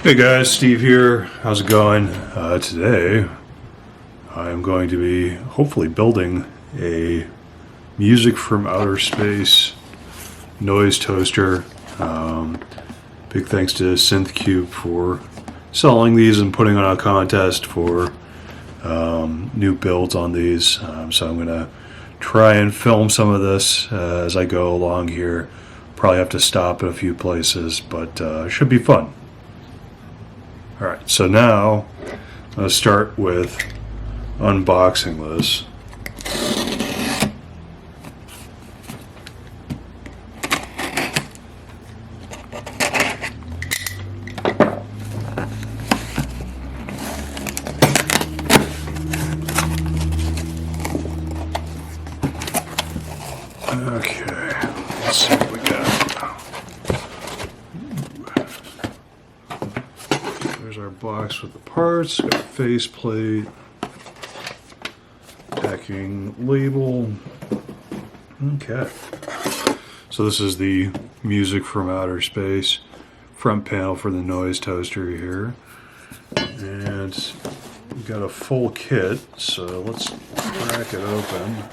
Hey guys, Steve here. How's it going? Today I'm going to be hopefully building a music from outer space noise toaster. Big thanks to Synthcube for selling these and putting on a contest for new builds on these. So I'm going to try and film some of this as I go along here. Probably have to stop at a few places, but should be fun. Alright, so now let's start with unboxing this. Okay, let's see what we got. There's our box with the parts, got a faceplate, packing label. Okay. So this is the music from outer space front panel for the noise toaster here. And we've got a full kit, so let's crack it open.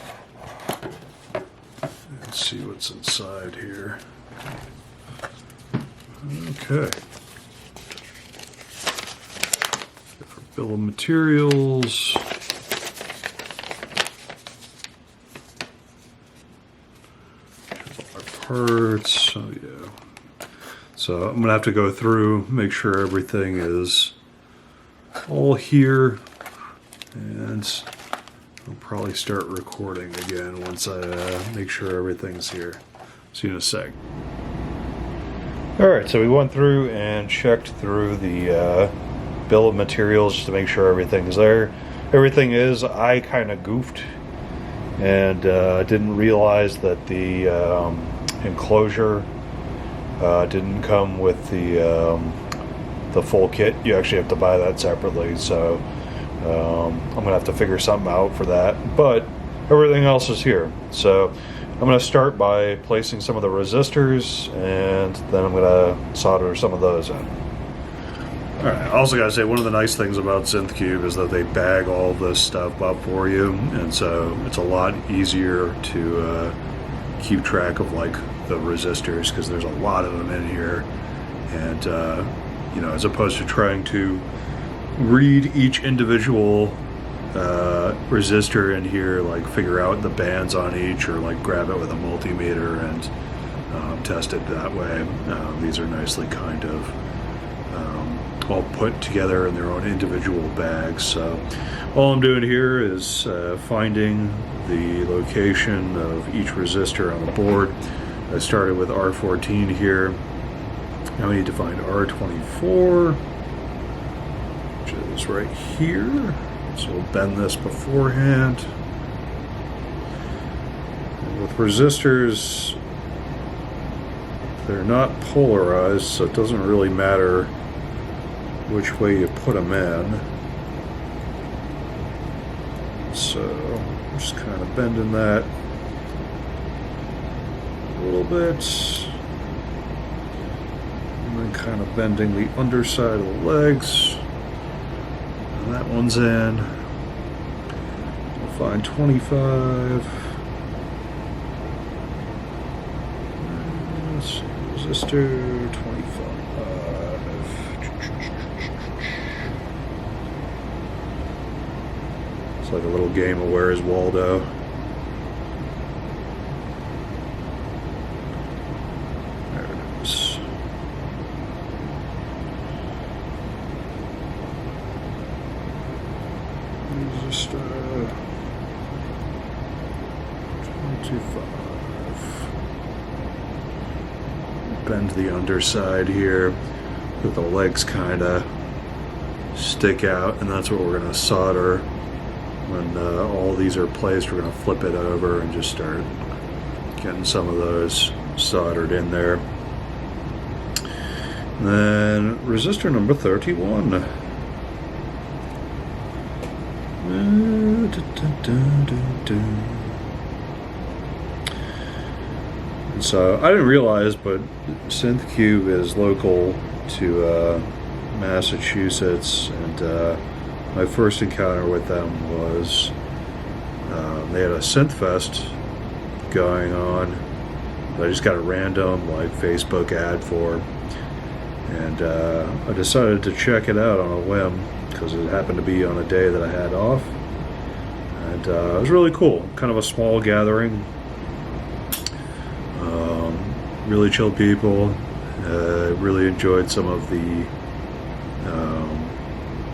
Let's see what's inside here. Okay. Bill of materials. Our parts. Oh yeah. So I'm gonna have to go through, make sure everything is all here, and I'll probably start recording again once I make sure everything's here. See you in a sec. Alright, so we went through and checked through the bill of materials just to make sure everything's there. Everything is. I kind of goofed and didn't realize that the enclosure didn't come with the full kit. You actually have to buy that separately, so I'm gonna have to figure something out for that, but everything else is here. So I'm gonna start by placing some of the resistors, and then I'm gonna solder some of those in. Alright, I also gotta say, one of the nice things about Synthcube is that they bag all this stuff up for you, and so it's a lot easier to keep track of like the resistors, because there's a lot of them in here, and you know, as opposed to trying to read each individual resistor in here, like figure out the bands on each, or like grab it with a multimeter and test it that way. These are nicely kind of all put together in their own individual bags. So all I'm doing here is finding the location of each resistor on the board. I started with R14 here. Now we need to find R24, which is right here. So we'll bend this beforehand. And with resistors, they're not polarized, so it doesn't really matter which way you put them in. So I'm just kind of bending that a little bit, and then kind of bending the underside of the legs. And that one's in. We'll find 25. Let's see, resistor 25. It's like a little game of Where is Waldo. There it is. Just 25. Bend the underside here, let the legs kind of stick out, and that's what we're going to solder. When all these are placed, we're going to flip it over and just start getting some of those soldered in there. And then resistor number 31. So I didn't realize, but Synthcube is local to Massachusetts, and my first encounter with them was they had a synth fest going on. I just got a random like Facebook ad for, and I decided to check it out on a whim because it happened to be on a day that I had off, and it was really cool. Kind of a small gathering, really chill people. Really enjoyed some of the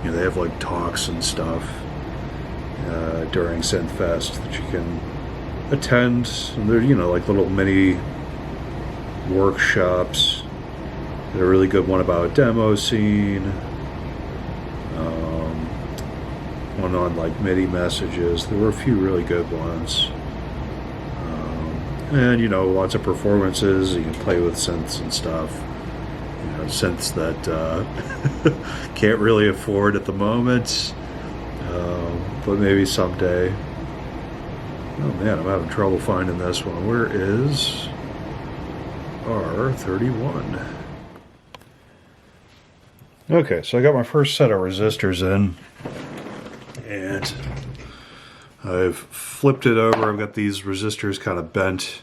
they have like talks and stuff during Synthfest that you can attend. And they're like little mini workshops. They had a really good one about demo scene. One on like MIDI messages. There were a few really good ones. And lots of performances. You can play with synths and stuff. Synths that can't really afford at the moment, but maybe someday. Oh man, I'm having trouble finding this one. Where is R31? Okay, so I got my first set of resistors in, and I've flipped it over. I've got these resistors kind of bent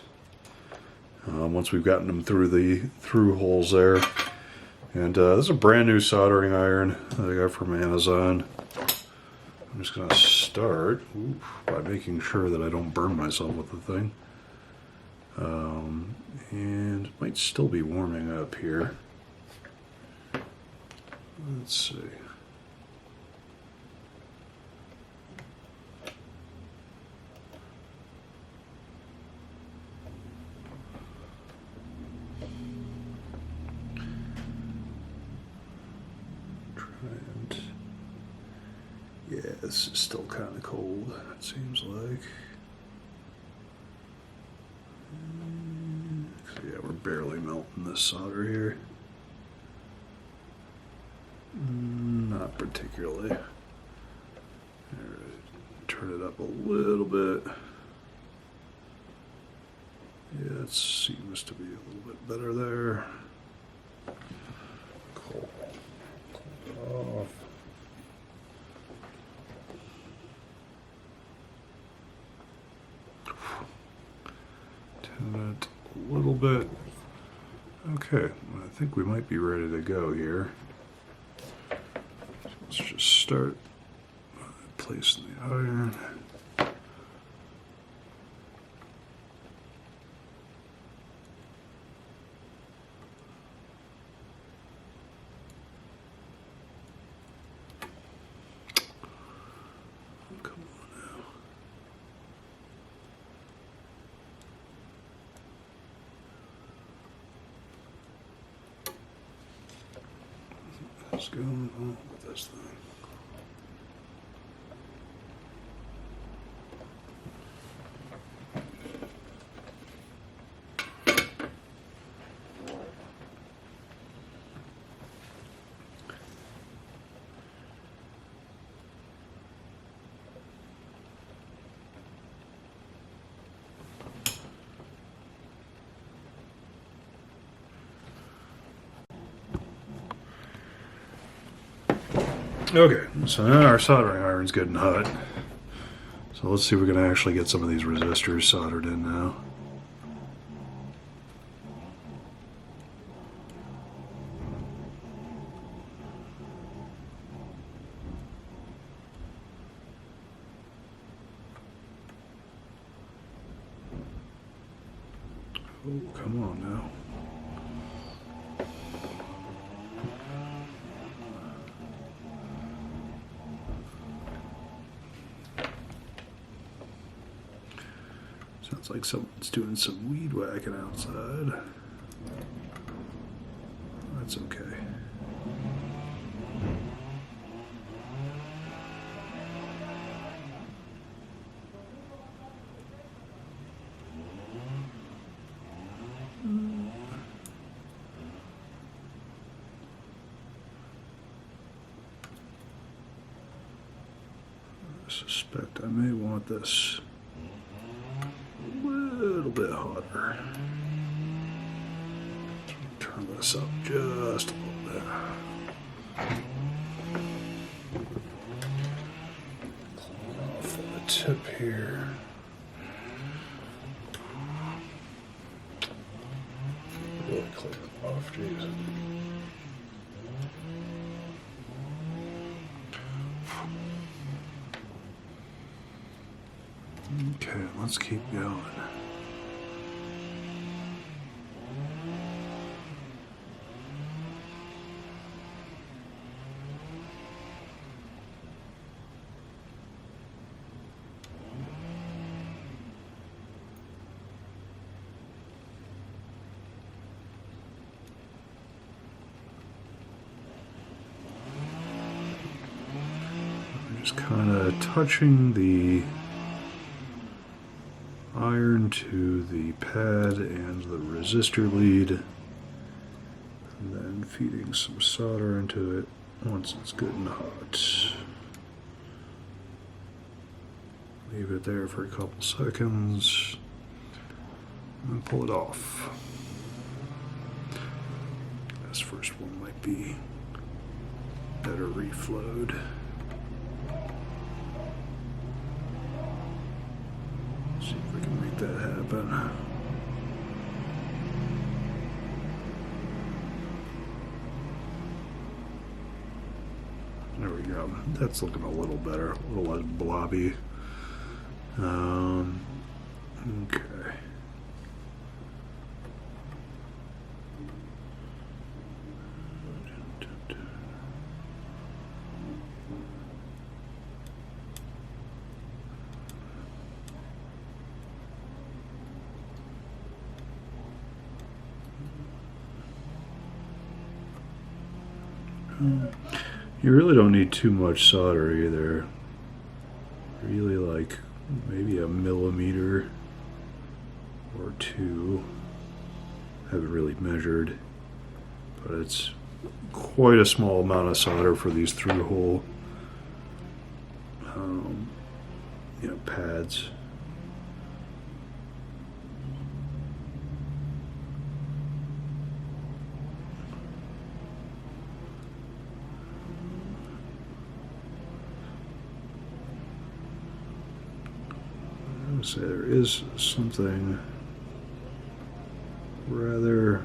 once we've gotten them through the through holes there. And this is a brand new soldering iron that I got from Amazon. I'm just going to start by making sure that I don't burn myself with the thing. And it might still be warming up here. Let's see. Yeah, this is still kind of cold, it seems like. So yeah, we're barely melting this solder here. Not particularly. Alright, turn it up a little bit. Yeah, it seems to be a little bit better there. Cool. Off. It a little bit. Okay, I think we might be ready to go here. So let's just start by placing the iron. What's going on with this thing? Okay, so now our soldering iron's good and hot. So let's see if we can actually get some of these resistors soldered in now. Oh, come on now. Sounds like someone's doing some weed whacking outside. That's okay. I suspect I may want this a little bit hotter. Turn this up just a little bit. tip here. Really clean it off, jeez. Okay, let's keep going. Just kind of touching the iron to the pad and the resistor lead, and then feeding some solder into it once it's good and hot. Leave it there for a couple seconds and pull it off. This first one might be better reflowed. See if we can make that happen. There we go. That's looking a little better, a little less blobby. Okay. You really don't need too much solder either. Really, like maybe a millimeter or two. Haven't really measured, but it's quite a small amount of solder for these through-hole pads. Say there is something rather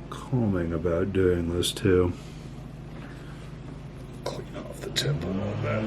calming about doing this too. Clean off the tip a little bit.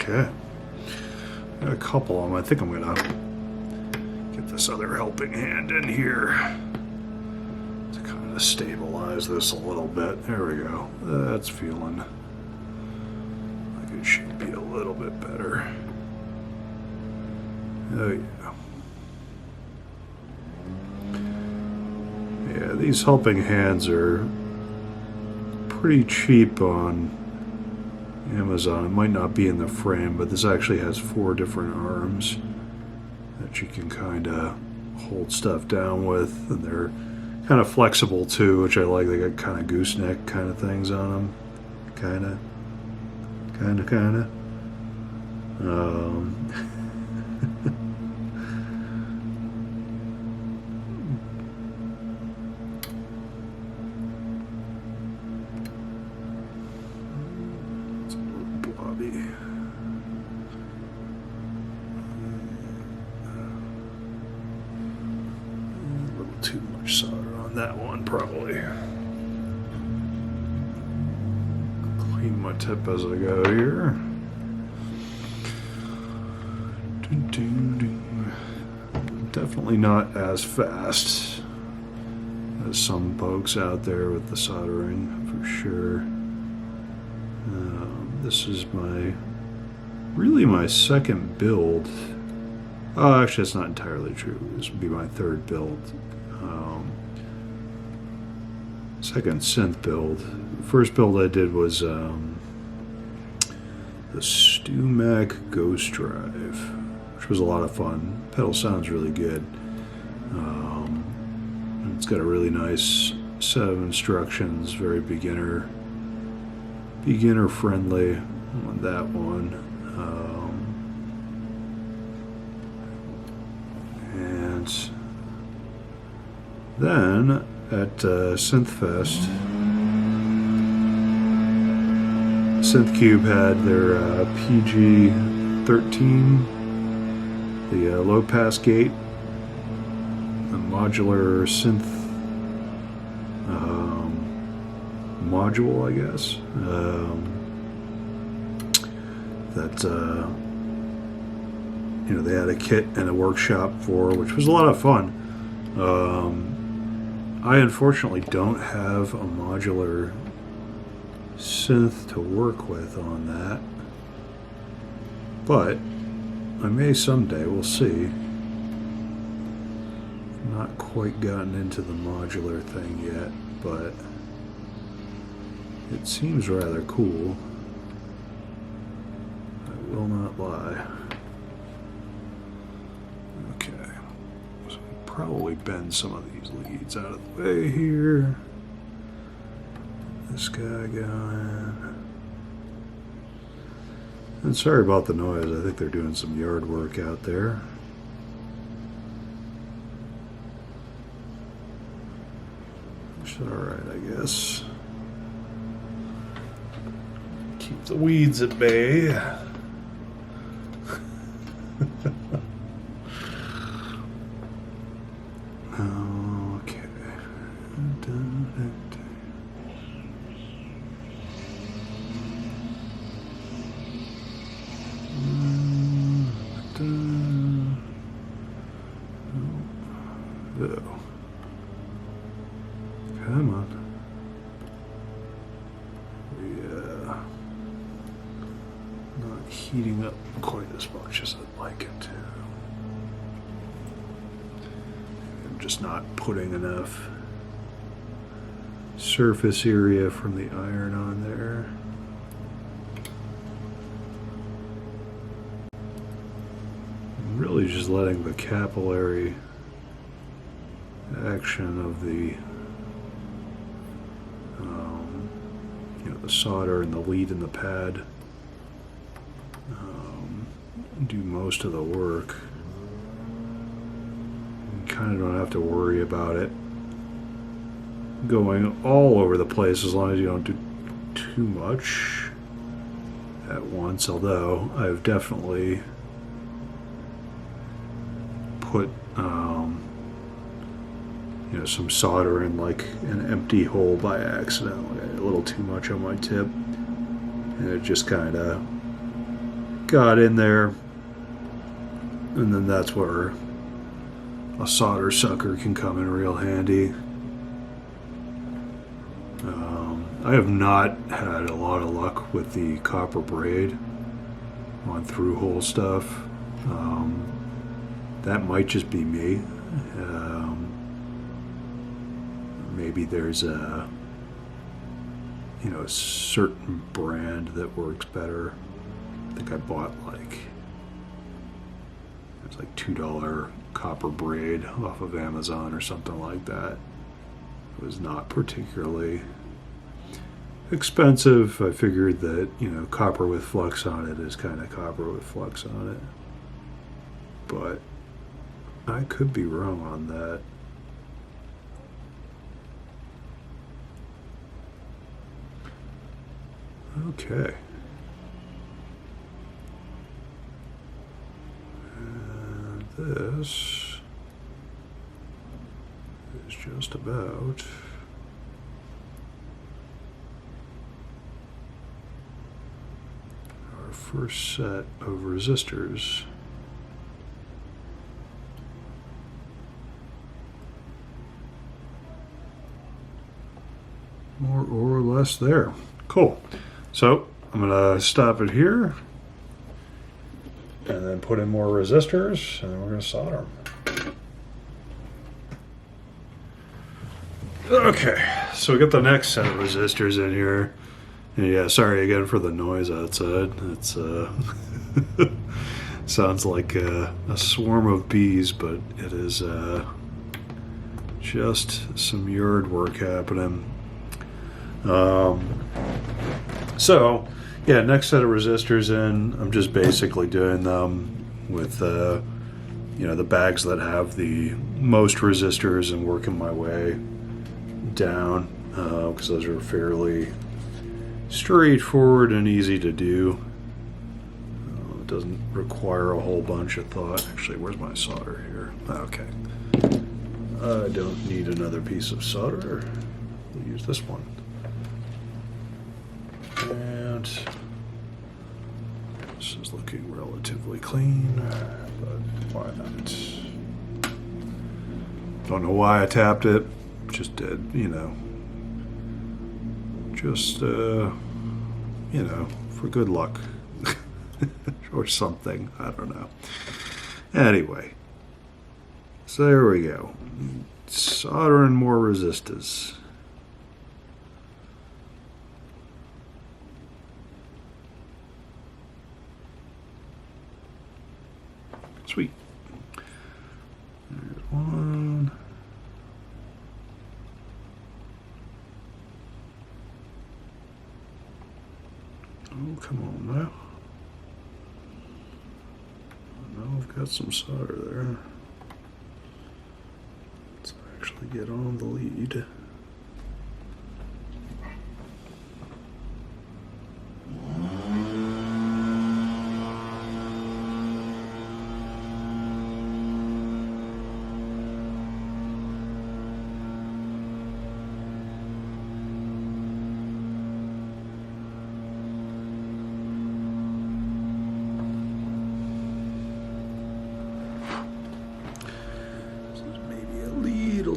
Okay, got a couple of them. I think I'm gonna get this other helping hand in here to kind of stabilize this a little bit. There we go. That's feeling like it should be a little bit better. Oh yeah. Yeah, these helping hands are pretty cheap on Amazon. It might not be in the frame, but this actually has 4 different arms that you can kind of hold stuff down with, and they're kind of flexible too, which I like. They got kind of gooseneck kind of things on them, kind of. It's a little blobby. on that one, probably. Clean my tip as I go here. Definitely not as fast as some folks out there with the soldering, for sure. This is really my second build. Oh, actually, that's not entirely true. This would be my third build. Second synth build. The first build I did was the StewMac Ghost Drive, which was a lot of fun. Pedal sounds really good. It's got a really nice set of instructions, very beginner friendly on that one. And then at Synthfest, Synthcube had their PG-13, the low pass gate, a modular synth module, I guess, that they had a kit and a workshop for, which was a lot of fun. I unfortunately don't have a modular synth to work with on that, but I may someday. We'll see. Not quite gotten into the modular thing yet, but it seems rather cool. I will not lie. Okay, so I'll probably bend some of these leads out of the way here. This guy going. And sorry about the noise. I think they're doing some yard work out there. Which is alright, I guess. Keep the weeds at bay. Okay. Oh. Come on. Yeah. Not heating up quite as much as I'd like it to. I'm just not putting enough surface area from the iron on there. I'm really just letting the capillary action of the the solder and the lead in the pad do most of the work. You kind of don't have to worry about it going all over the place as long as you don't do too much at once, although I've definitely put some solder in like an empty hole by accident, like a little too much on my tip, and it just kind of got in there, and then that's where a solder sucker can come in real handy. I have not had a lot of luck with the copper braid on through hole stuff. That might just be me. Maybe there's a certain brand that works better. I think I bought it's like $2 copper braid off of Amazon or something like that. It was not particularly expensive. I figured that copper with flux on it is kind of copper with flux on it, but I could be wrong on that. Okay. And this is just about our first set of resistors. More or less there. Cool. So I'm going to stop it here and then put in more resistors, and then we're going to solder them. Okay, so we got the next set of resistors in here. And yeah, sorry again for the noise outside. It's sounds like a swarm of bees, but it is just some yard work happening. So yeah, next set of resistors in. I'm just basically doing them with you know, the bags that have the most resistors and working my way down, because those are fairly straightforward and easy to do. It doesn't require a whole bunch of thought. Actually, where's my solder here? Okay. I don't need another piece of solder. We'll use this one. And this is looking relatively clean, but why not? Don't know why I tapped it. Just did, you know. Just, you know, for good luck. Or something. I don't know. Anyway. So there we go. Soldering more resistors. Sweet. There's one. Oh, come on now. Now I've got some solder there. Let's actually get on the lead.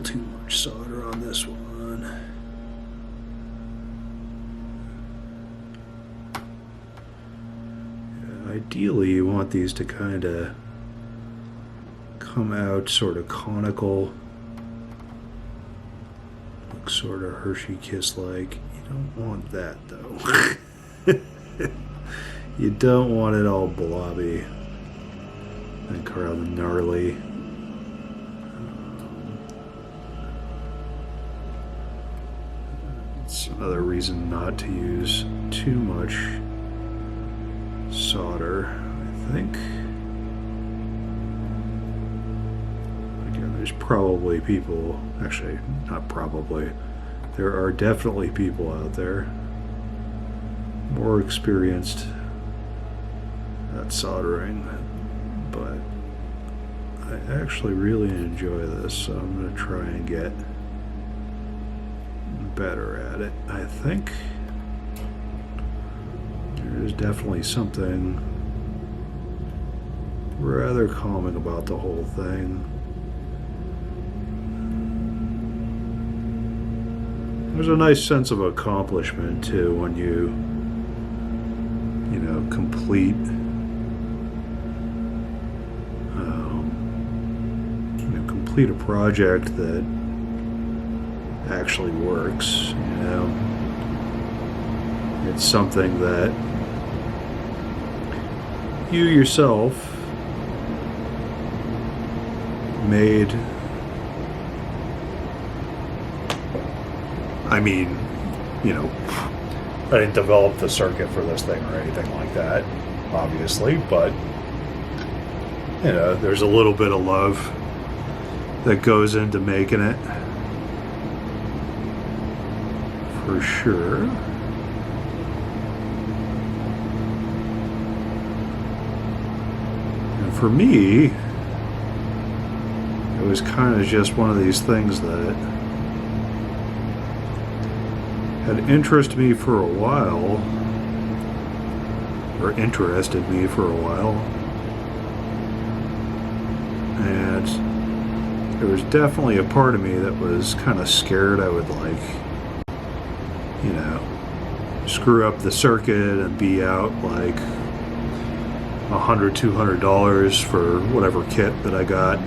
Too much solder on this one. Yeah, ideally, you want these to kind of come out sort of conical, look sort of Hershey Kiss-like. You don't want that though. You don't want it all blobby and kind of gnarly. Another reason not to use too much solder, I think. Again, there's probably people, actually, not probably, there are definitely people out there more experienced at soldering, but I actually really enjoy this, so I'm going to try and get better at it. I think there's definitely something rather calming about the whole thing. There's a nice sense of accomplishment too when you know, complete complete a project that actually works. You know, it's something that you yourself made. I mean, you know, I didn't develop the circuit for this thing or anything like that, obviously, but you know, there's a little bit of love that goes into making it. For sure. And for me, it it was kind of just one of these things that had interested me for a while, or interested me for a while, and there was definitely a part of me that was kind of scared I would, like, you know, screw up the circuit and be out like $100, $200 for whatever kit that I got.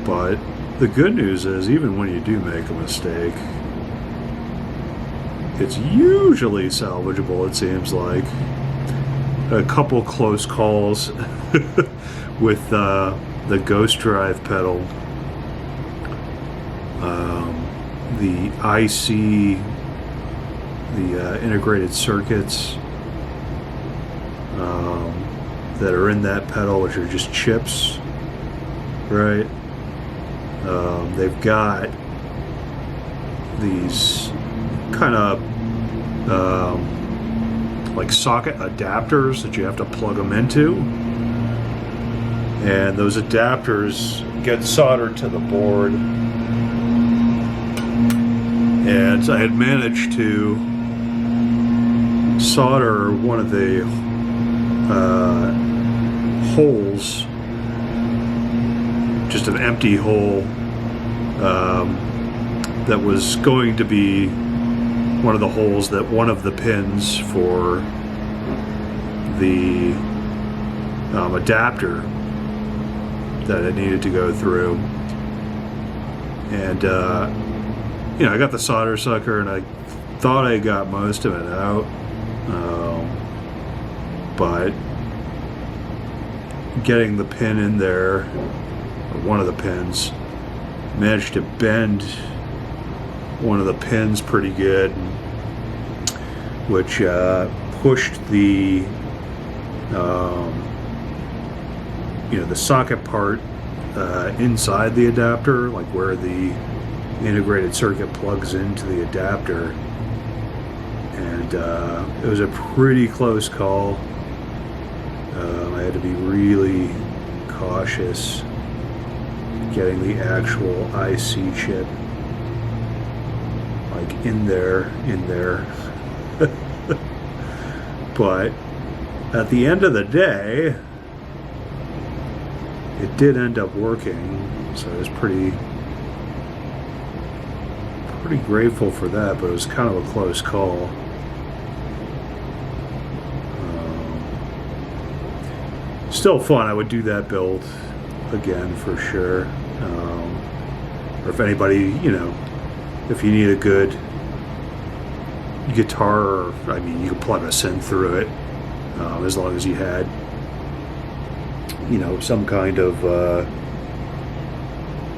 But the good news is, even when you do make a mistake, it's usually salvageable, it seems like. A couple close calls with the Ghost Drive pedal. The IC, the integrated circuits that are in that pedal, which are just chips, right? They've got these kind of like socket adapters that you have to plug them into, and those adapters get soldered to the board. And I had managed to solder one of the holes, just an empty hole, that was going to be one of the holes that one of the pins for the adapter that it needed to go through. And you know, I got the solder sucker and I thought I got most of it out, but getting the pin in there, or one of the pins, managed to bend one of the pins pretty good, which pushed the you know, the socket part inside the adapter, like where the integrated circuit plugs into the adapter, and it was a pretty close call. I had to be really cautious getting the actual IC chip like in there. But at the end of the day, it did end up working, so I was pretty grateful for that, but it was kind of a close call. Still fun. I would do that build again for sure. Or if anybody, you know, if you need a good guitar, or, I mean, you could plug a synth through it, as long as you had, you know, some kind of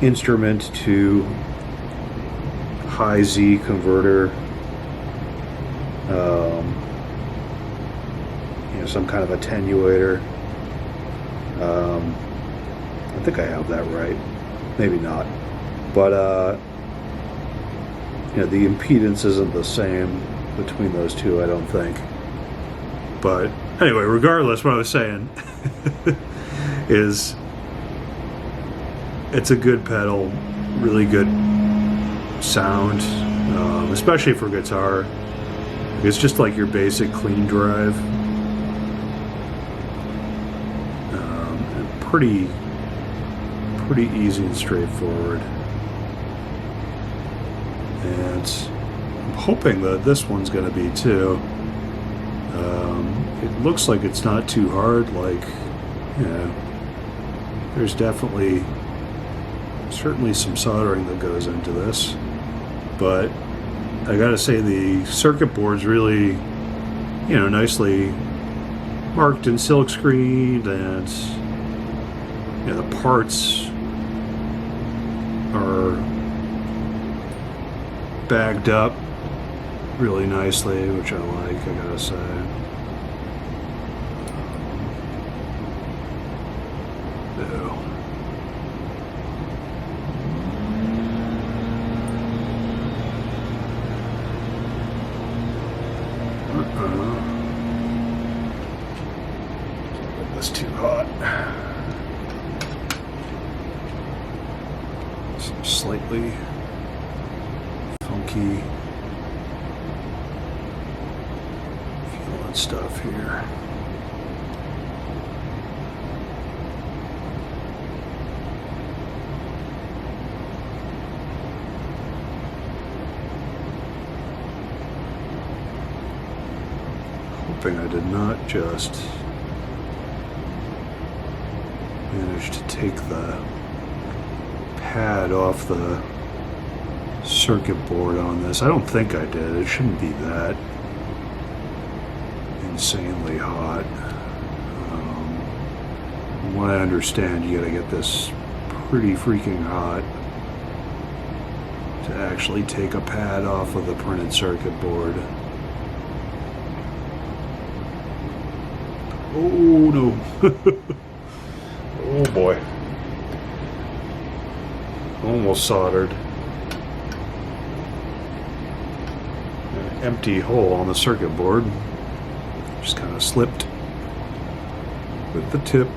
instrument to high Z converter, you know, some kind of attenuator. I think I have that right, maybe not, but you know, the impedance isn't the same between those two, I don't think. But anyway, regardless, what I was saying is it's a good pedal, really good sound, especially for guitar. It's just like your basic clean drive, and pretty easy and straightforward. And I'm hoping that this one's going to be too. It looks like it's not too hard. Like, you know, there's certainly some soldering that goes into this, but I gotta say the circuit board's really, you know, nicely marked and silk screened, and you know, the parts are bagged up really nicely, which I like, I gotta say. Some slightly funky feeling stuff here. Hoping I did not just manage to take the pad off the circuit board on this. I don't think I did. It shouldn't be that insanely hot. From what I understand, you gotta get this pretty freaking hot to actually take a pad off of the printed circuit board. Oh no. Oh boy. Almost soldered. An empty hole on the circuit board. Just kind of slipped with the tip.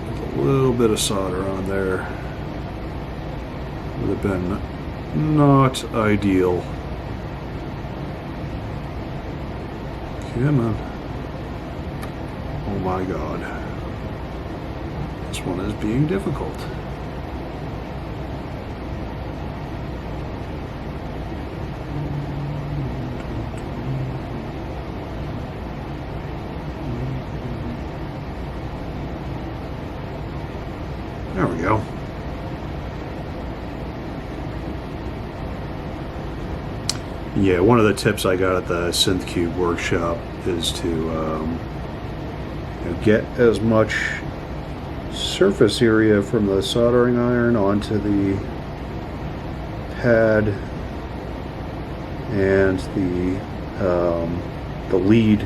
There's a little bit of solder on there. Would have been not ideal. Come on. Oh my god. This one is being difficult. There we go. Yeah, one of the tips I got at the Synthcube workshop is to get as much surface area from the soldering iron onto the pad and the lead,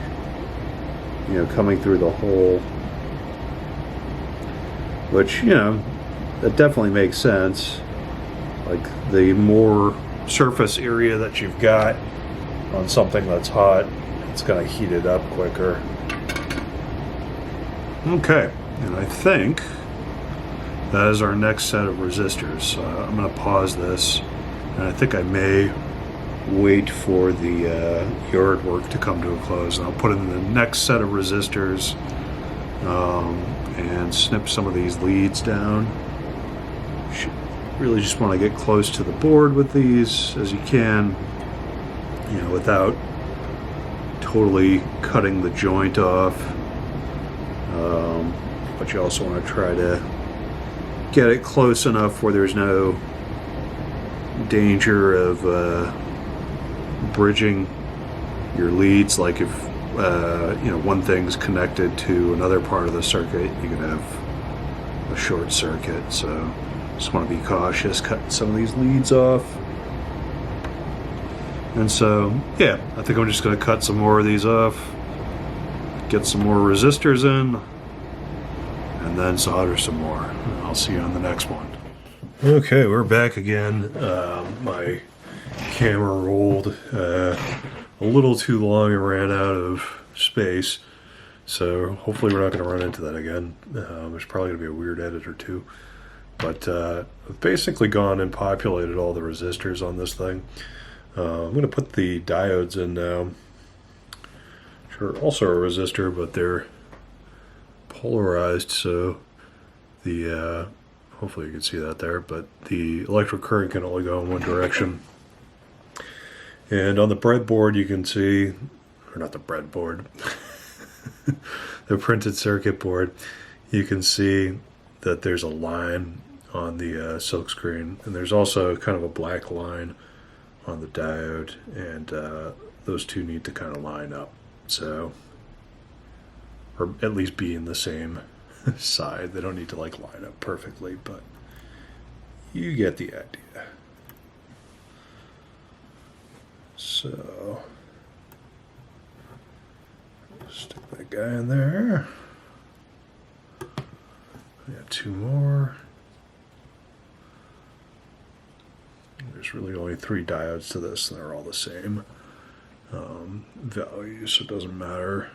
coming through the hole. Which, that definitely makes sense. Like, the more surface area that you've got on something that's hot, it's going to heat it up quicker. Okay, and I think that is our next set of resistors. I'm going to pause this, and I think I may wait for the yard work to come to a close, and I'll put in the next set of resistors and snip some of these leads down. Really just want to get close to the board with these as you can, without totally cutting the joint off. But you also want to try to get it close enough where there's no danger of bridging your leads. Like if one thing's connected to another part of the circuit, you could have a short circuit. So just want to be cautious cutting some of these leads off. And so, yeah, I think I'm just going to cut some more of these off, get some more resistors in, and then solder some more. I'll see you on the next one. Okay, we're back again. My camera rolled a little too long and ran out of space, so hopefully we're not going to run into that again. There's probably going to be a weird edit or two. But I've basically gone and populated all the resistors on this thing. I'm going to put the diodes in now, which are also a resistor, but they're polarized, so the hopefully you can see that there, but the electric current can only go in one direction. And on the breadboard you can see, or not the breadboard, the printed circuit board, you can see that there's a line on the silk screen, and there's also kind of a black line on the diode, and those two need to kind of line up, so, or at least be in the same side. They don't need to like line up perfectly, but you get the idea. So stick that guy in there. We got two more. There's really only 3 diodes to this, and they're all the same values, so it doesn't matter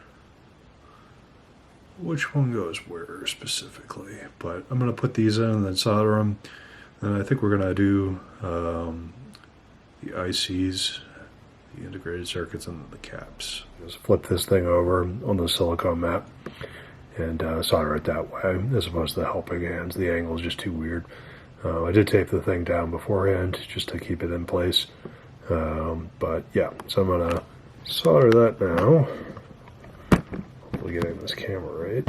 which one goes where specifically. But I'm going to put these in and then solder them. And I think we're going to do the ICs, the integrated circuits, and the caps. Just flip this thing over on the silicone mat and solder it that way, as opposed to the helping hands. The angle is just too weird. I did tape the thing down beforehand just to keep it in place. But yeah, so I'm going to solder that now. Hopefully getting this camera right.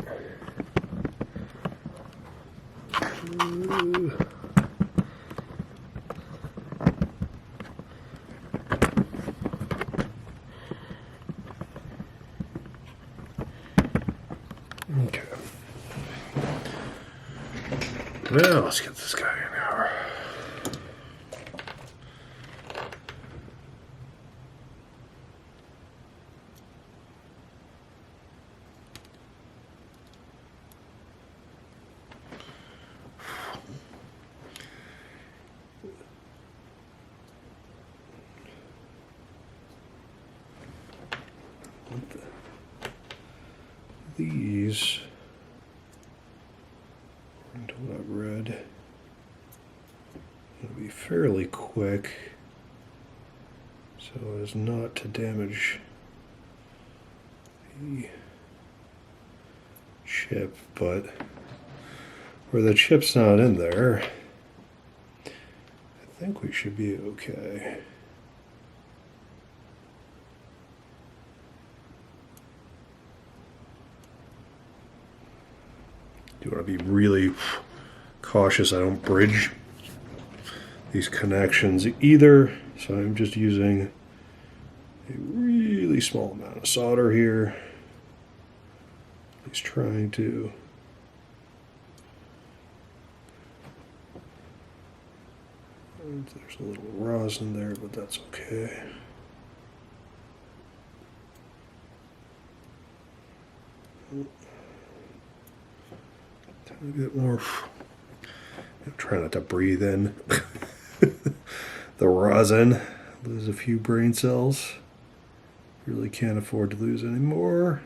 Okay. Now let's get this guy in here. These, into what I've read, it'll be fairly quick, so as not to damage the chip, but where the chip's not in there, I think we should be okay. You want to be really cautious I don't bridge these connections either, so I'm just using a really small amount of solder here, at least trying to. There's a little rosin there, but that's okay. A bit more. Try not to breathe in the rosin. Lose a few brain cells. Really can't afford to lose any more.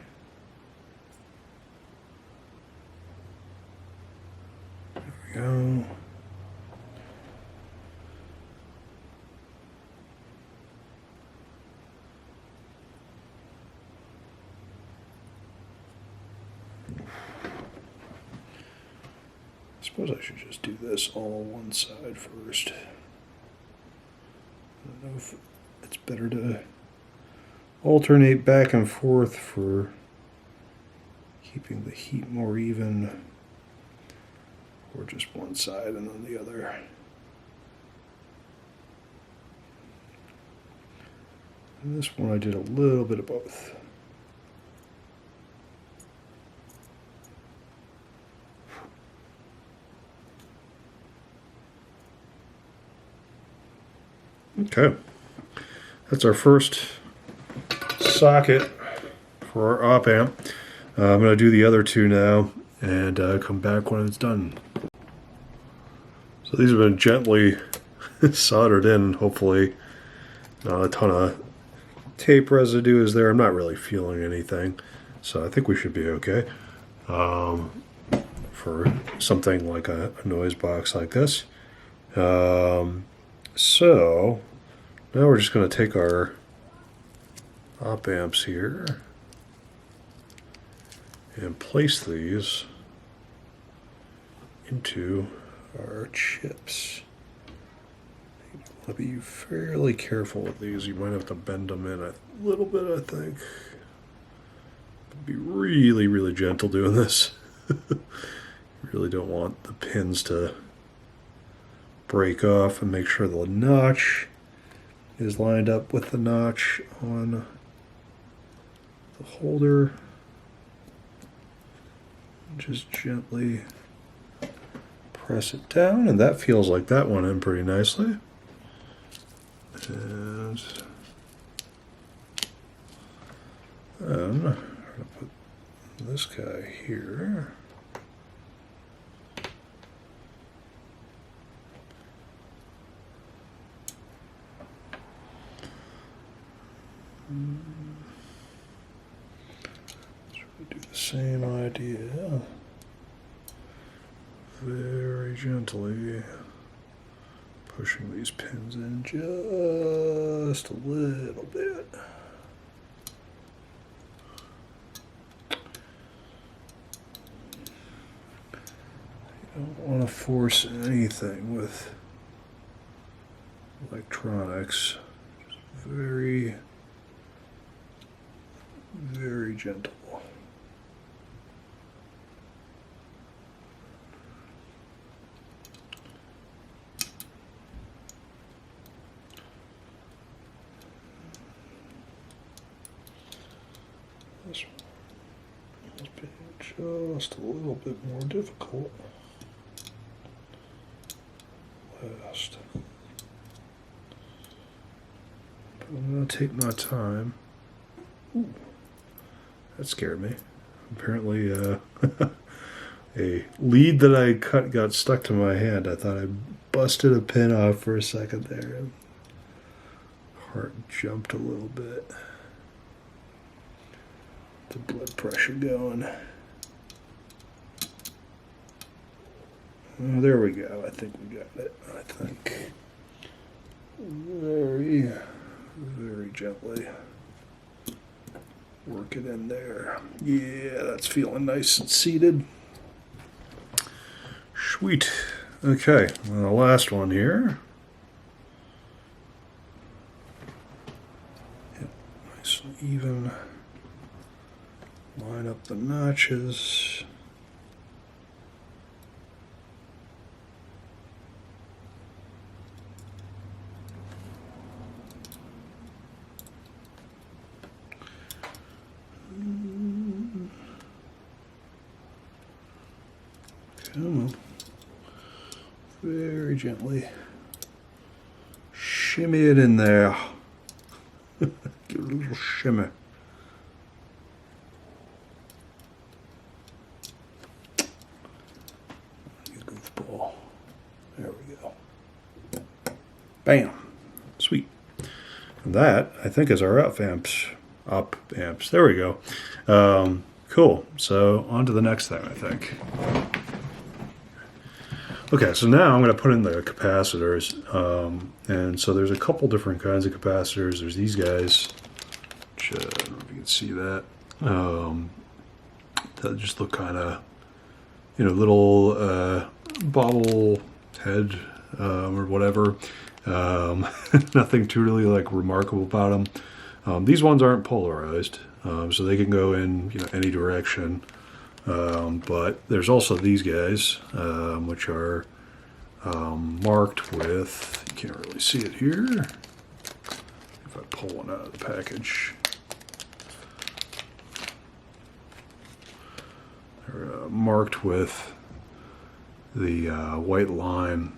There we go. I suppose I should just do this all one side first. I don't know if it's better to alternate back and forth for keeping the heat more even, or just one side and then the other. And this one I did a little bit of both. Okay, that's our first socket for our op amp. I'm going to do the other two now and come back when it's done. So these have been gently soldered in, hopefully not a ton of tape residue is there. I'm not really feeling anything, so I think we should be okay for something like a noise box like this. So now we're just going to take our op amps here and place these into our chips. You want to be fairly careful with these. You might have to bend them in a little bit, I think. Be really, really gentle doing this. You really don't want the pins to break off, and make sure the notch is lined up with the notch on the holder. Just gently press it down, and that feels like that went in pretty nicely. And then I'm going to put this guy here. Do the same idea, very gently. Pushing these pins in just a little bit. You don't want to force anything with electronics. Just very, very gentle. This one has been just a little bit more difficult. Last. But I'm going to take my time. Ooh, that scared me. Apparently, a lead that I cut got stuck to my hand. I thought I busted a pin off for a second there. Heart jumped a little bit. The blood pressure going. Oh, there we go. I think we got it. I think. Very, very gently work it in there. Yeah, that's feeling nice and seated. Sweet. Okay, and the last one here. Yep, nice and even. Line up the notches. Come on. Very gently shimmy it in there. Give it a little shimmy. You goofball. There we go. Bam. Sweet. And that, I think, is our up amps. There we go. Cool. So on to the next thing, I think. Okay, so now I'm going to put in the capacitors, and so there's a couple different kinds of capacitors. There's these guys, which I don't know if you can see that. That just look kind of, little bobble head or whatever. Nothing too really remarkable about them. These ones aren't polarized, so they can go in any direction. But there's also these guys, which are marked with, you can't really see it here, if I pull one out of the package. They're marked with the white line,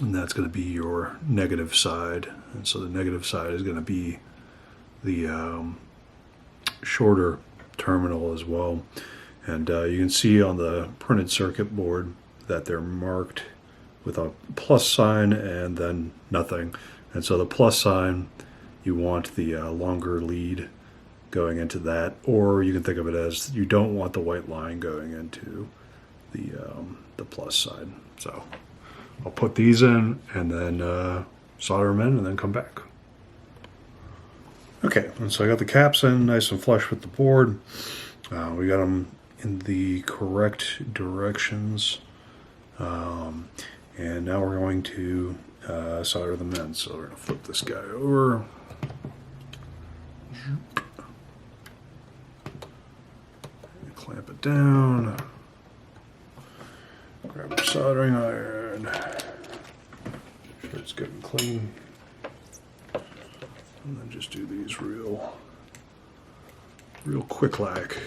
and that's going to be your negative side. And so the negative side is going to be the shorter terminal as well. And you can see on the printed circuit board that they're marked with a plus sign and then nothing. And so the plus sign, you want the longer lead going into that, or you can think of it as you don't want the white line going into the plus side. So I'll put these in and then solder them in and then come back. Okay, and so I got the caps in nice and flush with the board. We got them in the correct directions, and now we're going to solder them in. So we're going to flip this guy over. Clamp it down. Grab our soldering iron. Make sure it's good and clean. And then just do these real quick like.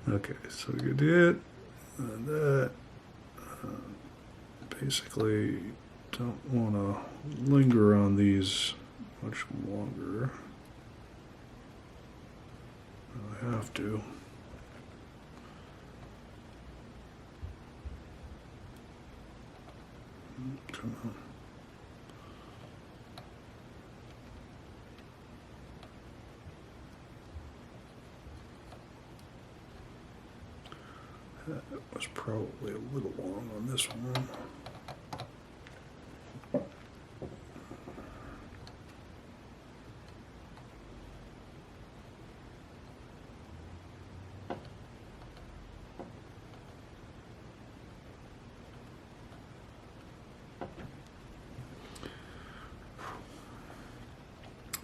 Okay, so we did it, and that. Basically, don't want to linger on these much longer. I have to. Come on. That was probably a little long on this one.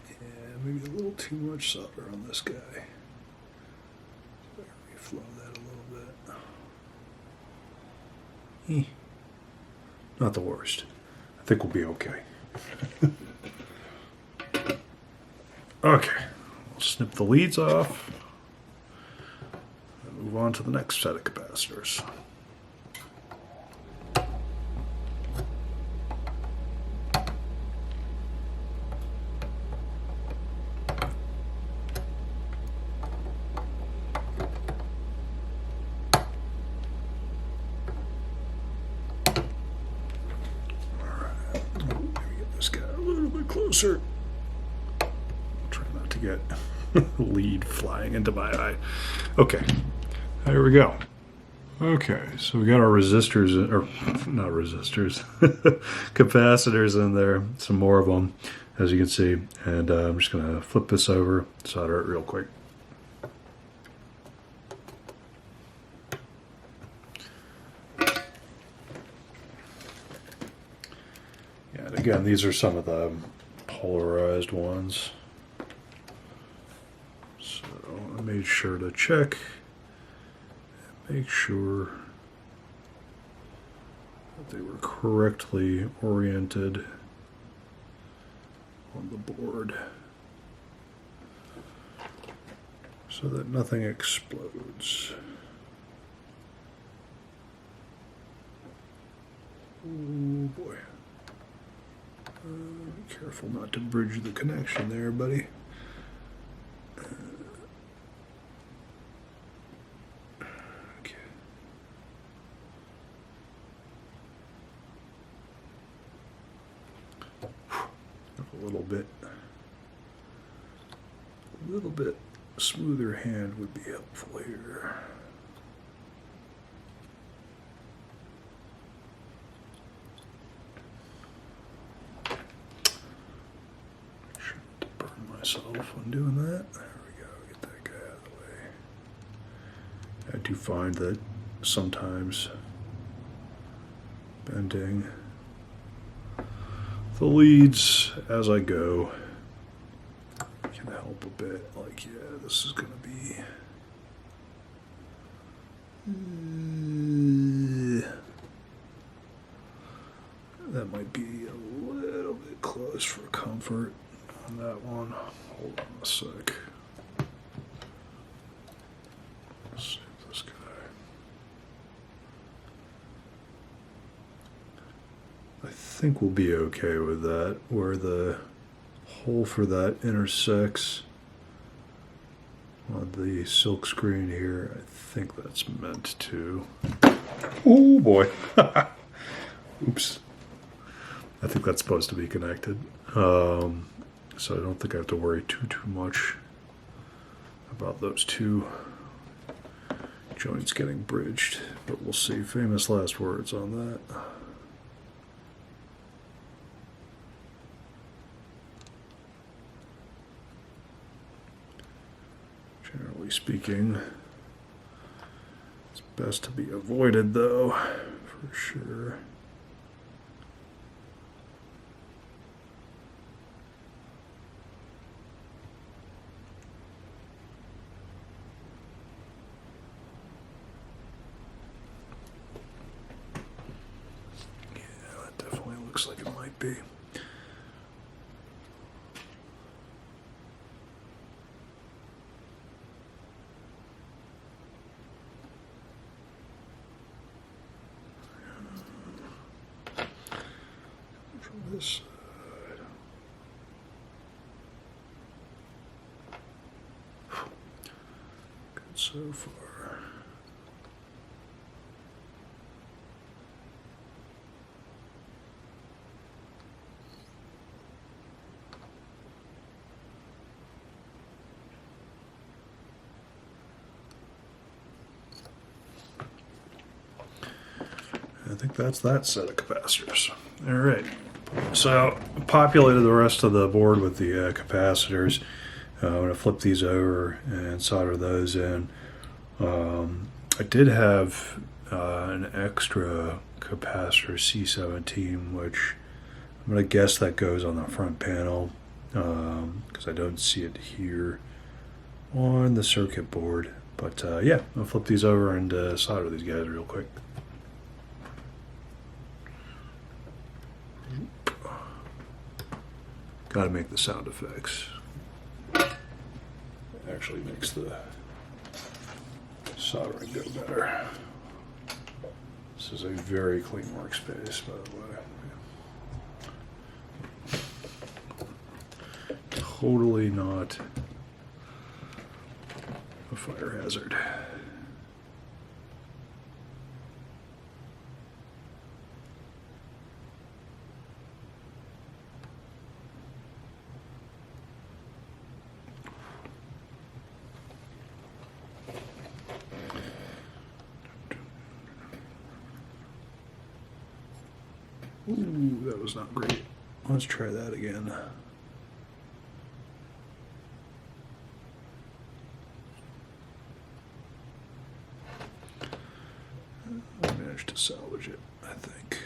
Yeah, maybe a little too much solder on this guy. Reflow that a little bit. Not the worst. I think we'll be okay. Okay, we'll snip the leads off and move on to the next set of capacitors. Closer. Try not to get lead flying into my eye. Okay, there we go. Okay, so we got our resistors, or not resistors, capacitors in there, some more of them, as you can see. And I'm just going to flip this over, solder it real quick. And again, these are some of the polarized ones. So I made sure to check and make sure that they were correctly oriented on the board so that nothing explodes. Oh boy. Be careful not to bridge the connection there, buddy. Okay. A little bit smoother hand would be helpful here. When doing that, there we go, get that guy out of the way. I do find that sometimes bending the leads as I go can help a bit. Like, yeah, this is going to be that might be a little bit close for comfort on that one. Hold on a sec. Save this guy. I think we'll be okay with that. Where the hole for that intersects on the silk screen here, I think that's meant to. Oh boy. Oops. I think that's supposed to be connected. So I don't think I have to worry too much about those two joints getting bridged, but we'll see. Famous last words on that. Generally speaking, it's best to be avoided though, for sure. Looks like it might be. From this side. Good so far. I think that's that set of capacitors. All right, so populated the rest of the board with the capacitors. I'm going to flip these over and solder those in. I did have an extra capacitor C17, which I'm going to guess that goes on the front panel, because I don't see it here on the circuit board. But yeah, I'll flip these over and solder these guys real quick. Gotta make the sound effects. Actually makes the soldering go better. This is a very clean workspace, by the way. Totally not a fire hazard. Ooh, that was not great. Let's try that again. I managed to salvage it, I think.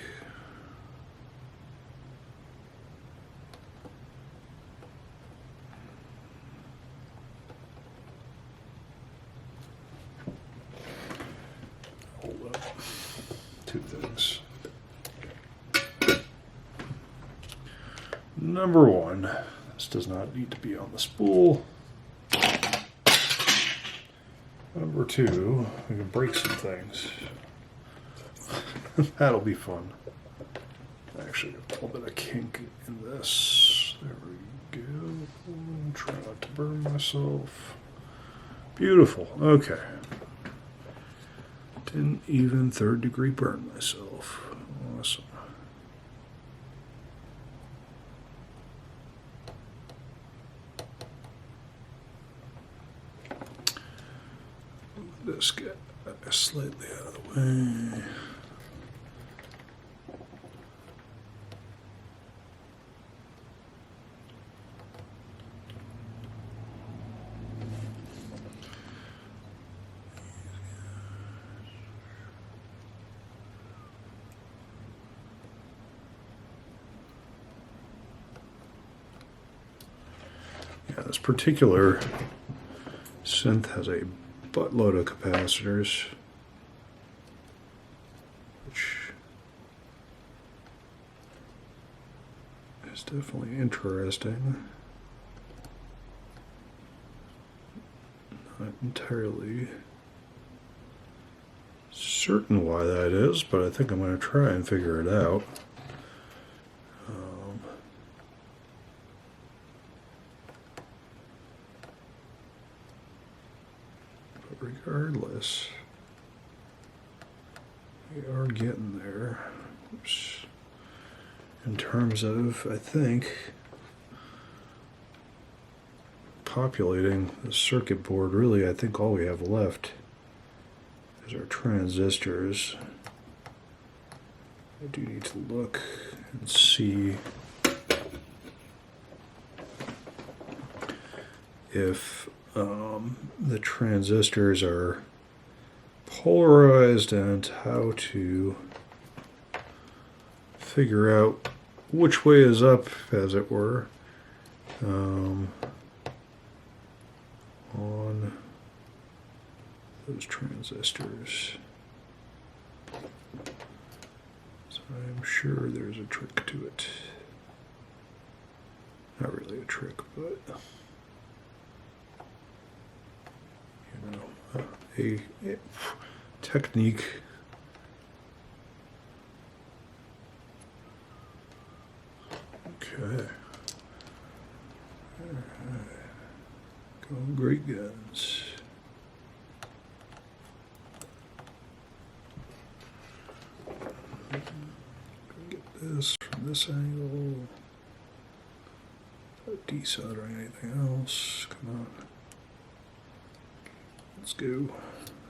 Hold up. Two things. Number one, this does not need to be on the spool. Number two, we can break some things. That'll be fun. Actually, a little bit of kink in this. There we go. Try not to burn myself. Beautiful. Okay. Didn't even third degree burn myself. Awesome. This get slightly out of the way. Yeah, this particular synth has a buttload of capacitors, which is definitely interesting. Not entirely certain why that is, but I think I'm going to try and figure it out. Regardless, we are getting there. Oops. In terms of, I think, populating the circuit board, really, I think all we have left is our transistors. I do need to look and see if the transistors are polarized and how to figure out which way is up, as it were, on those transistors. So I'm sure there's a trick to it. Not really a trick, but a technique. Okay. Going great guns. Get this from this angle. Not desoldering anything else. Come on. Let's go.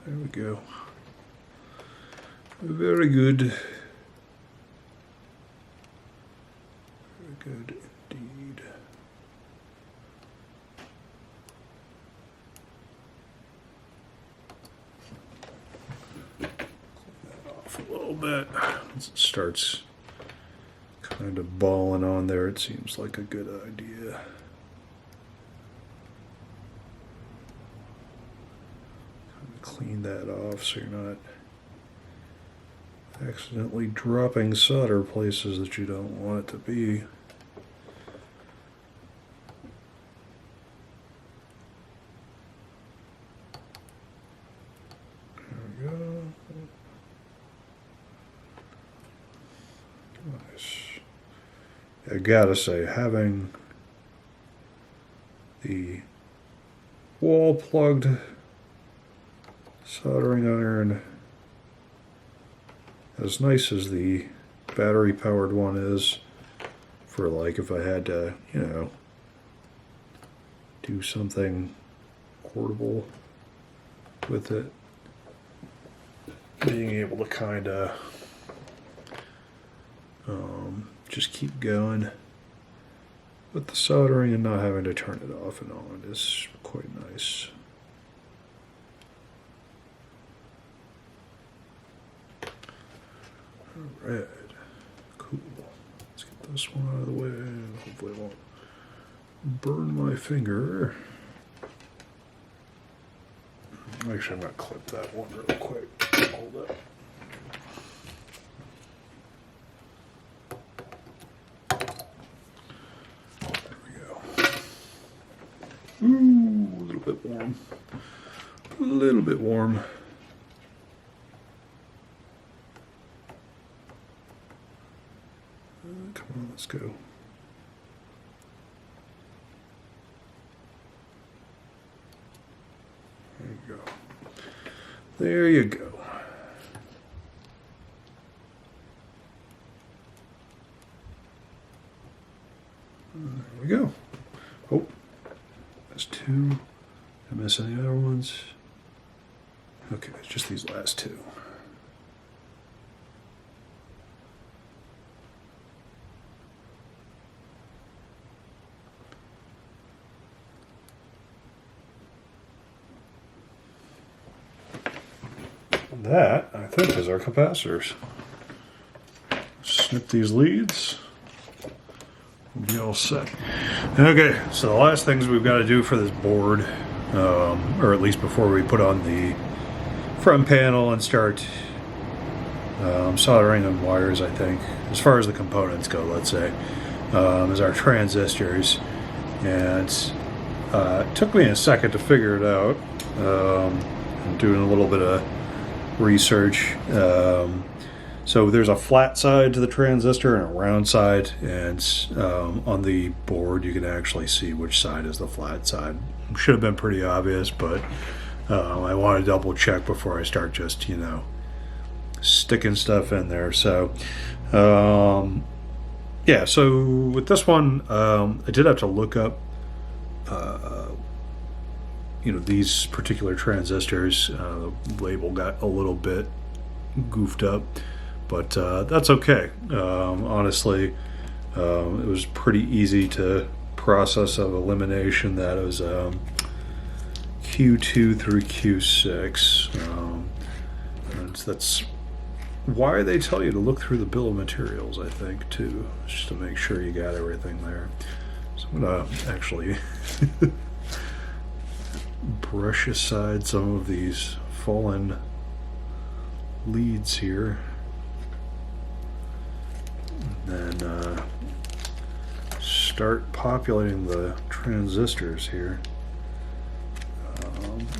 There we go. Very good. Very good indeed. Once it starts kind of balling on there, it seems like a good idea. Clean that off so you're not accidentally dropping solder places that you don't want it to be. There we go. Nice. I gotta say, having the wall plugged soldering iron, as nice as the battery powered one is, for like if I had to, you know, do something portable with it, being able to kind of just keep going with the soldering and not having to turn it off and on is quite nice. Alright, cool. Let's get this one out of the way. Hopefully it won't burn my finger. Actually, I'm going to clip that one real quick. Hold up. There we go. Ooh, a little bit warm. A little bit warm. Come on, let's go. There you go. There you go. There we go. Oh, that's two. Did I miss any other ones? Okay, it's just these last two. That, I think, is our capacitors. Snip these leads. We'll be all set. Okay, so the last things we've got to do for this board, or at least before we put on the front panel and start soldering on wires, I think, as far as the components go, let's say, is our transistors. And it took me a second to figure it out. I'm doing a little bit of research. So there's a flat side to the transistor and a round side, and on the board you can actually see which side is the flat side. Should have been pretty obvious, but I want to double check before I start just, you know, sticking stuff in there. So yeah, so with this one, I did have to look up you know, these particular transistors. The label got a little bit goofed up, but that's okay. Honestly, it was pretty easy to process of elimination. That it was Q2 through Q6, and that's why they tell you to look through the bill of materials, I think, too, just to make sure you got everything there. So I'm gonna actually brush aside some of these fallen leads here, and then start populating the transistors here.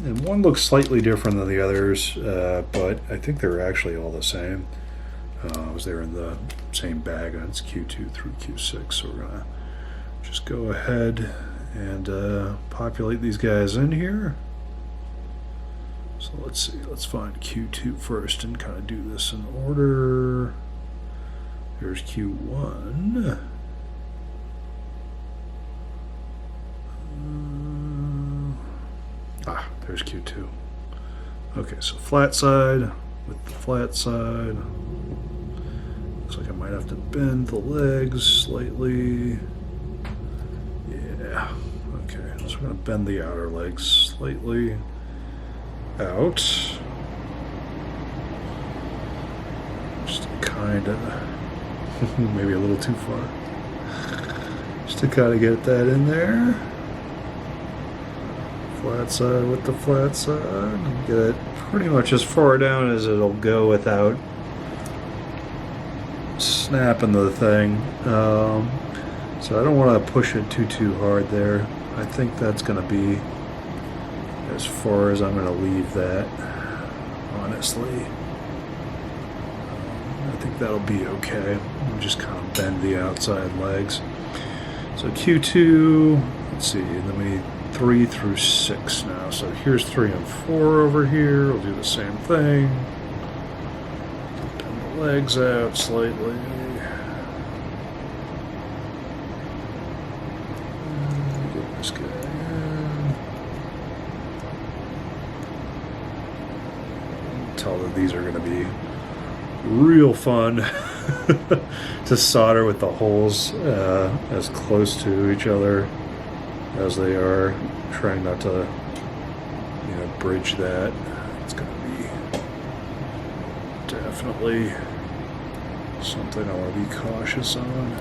And one looks slightly different than the others, but I think they're actually all the same. As they're in the same bag, and it's Q2 through Q6. So we're gonna just go ahead and populate these guys in here. So let's see, let's find Q2 first and kind of do this in order. Here's Q1. There's Q2. Okay, so flat side with the flat side. Looks like I might have to bend the legs slightly. Yeah, okay, so we're gonna bend the outer legs slightly out. Just to kind of, maybe a little too far. Just to kind of get that in there. Flat side with the flat side. Get it pretty much as far down as it'll go without snapping the thing. So I don't want to push it too hard there. I think that's going to be as far as I'm going to leave that, honestly. I think that'll be okay. We'll just kind of bend the outside legs. So Q2, let's see, and then we need 3 through 6 now. So here's 3 and 4 over here. We'll do the same thing. Bend the legs out slightly. Get this guy in. Tell that these are going to be real fun to solder with the holes as close to each other as they are, trying not to, you know, bridge that. It's going to be definitely something I want to be cautious on.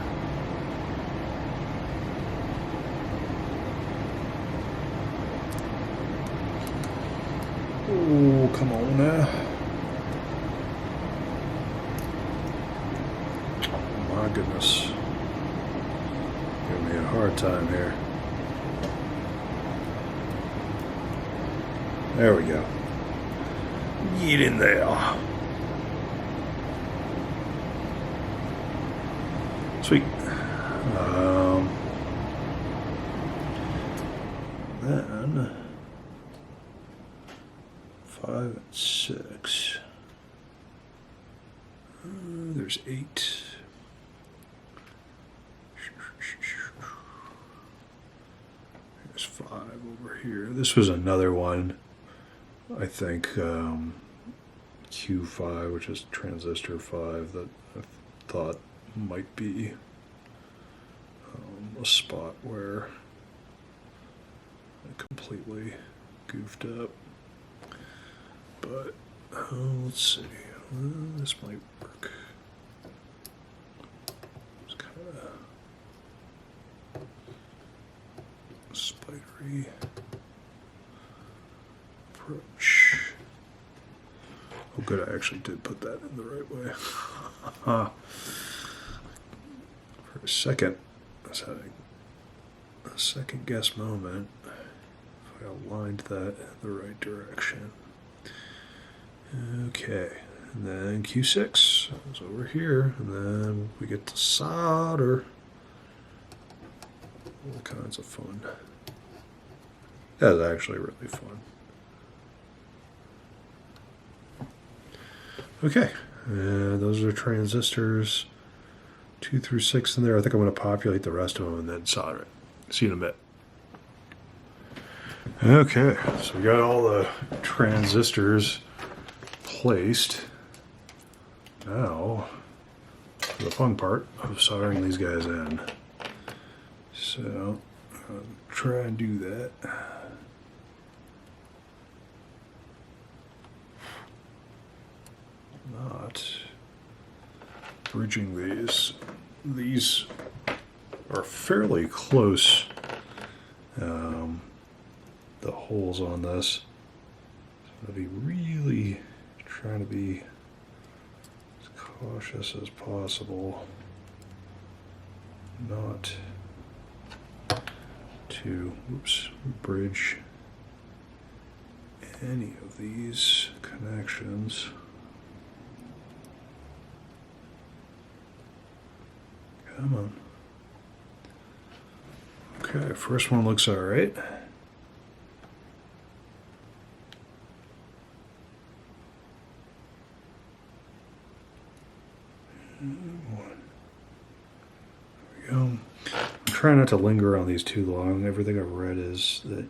Oh, come on now. My goodness. Giving me a hard time here. There we go. Get in there. Sweet. Then 5 and 6. There's 8. There's 5 over here. This was another one, I think, Q5, which is transistor 5, that I thought might be a spot where I completely goofed up. But let's see, this might work. It's kind of spidery approach. Oh good, I actually did put that in the right way. For a second, I was having a second guess moment if I aligned that in the right direction. Okay, and then Q6 is over here, and then we get to solder. All kinds of fun. That's actually really fun. Okay, and those are transistors 2 through 6 in there. I think I'm going to populate the rest of them and then solder it. See you in a bit. Okay, so we got all the transistors placed. Now, for the fun part of soldering these guys in. So, I'll try and do that. Not bridging these. These are fairly close, the holes on this. So I'll be really trying to be as cautious as possible not to, bridge any of these connections. Come on. Okay, first one looks all right. There we go. I'm trying not to linger on these too long. Everything I've read is that,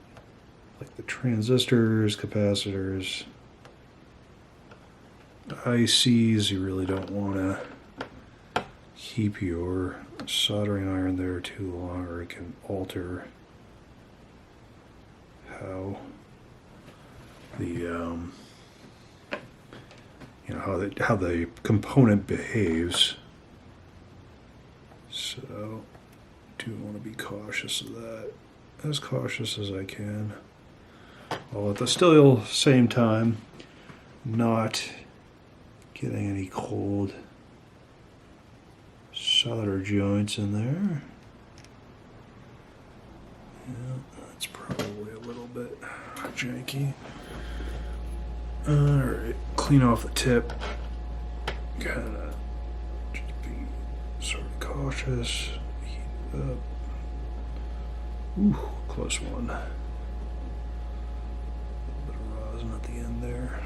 like the transistors, capacitors, ICs, you really don't want to keep your soldering iron there too long, or it can alter how the you know, how the component behaves. So do want to be cautious of that, as cautious as I can, while at the still same time not getting any cold solder joints in there. Yeah, that's probably a little bit janky. Alright, clean off the tip. Kind of just be sort of cautious. Heat it up. Ooh, close one. A little bit of rosin at the end there.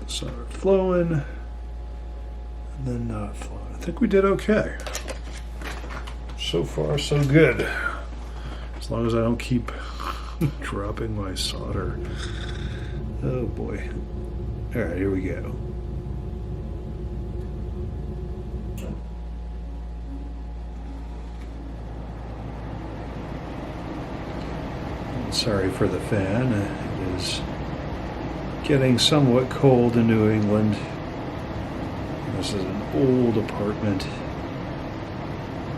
Solder flowing, and then not flowing. I think we did okay. So far, so good. As long as I don't keep dropping my solder. Oh boy. Alright, here we go. Sorry for the fan. It is getting somewhat cold in New England. This is an old apartment,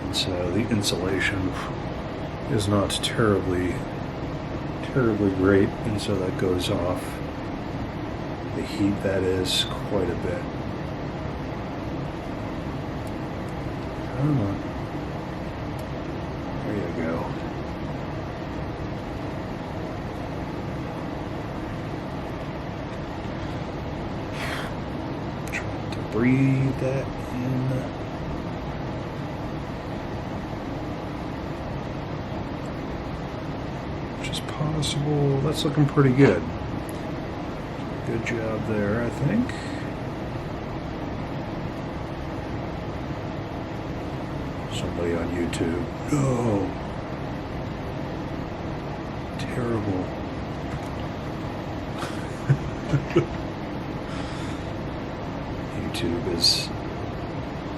and so the insulation is not terribly great, and so that goes off the heat, that is, quite a bit. Come on. There you go. Trying to breathe that in. Which is possible. That's looking pretty good. Good job there, I think. Somebody on YouTube. No. Terrible. YouTube is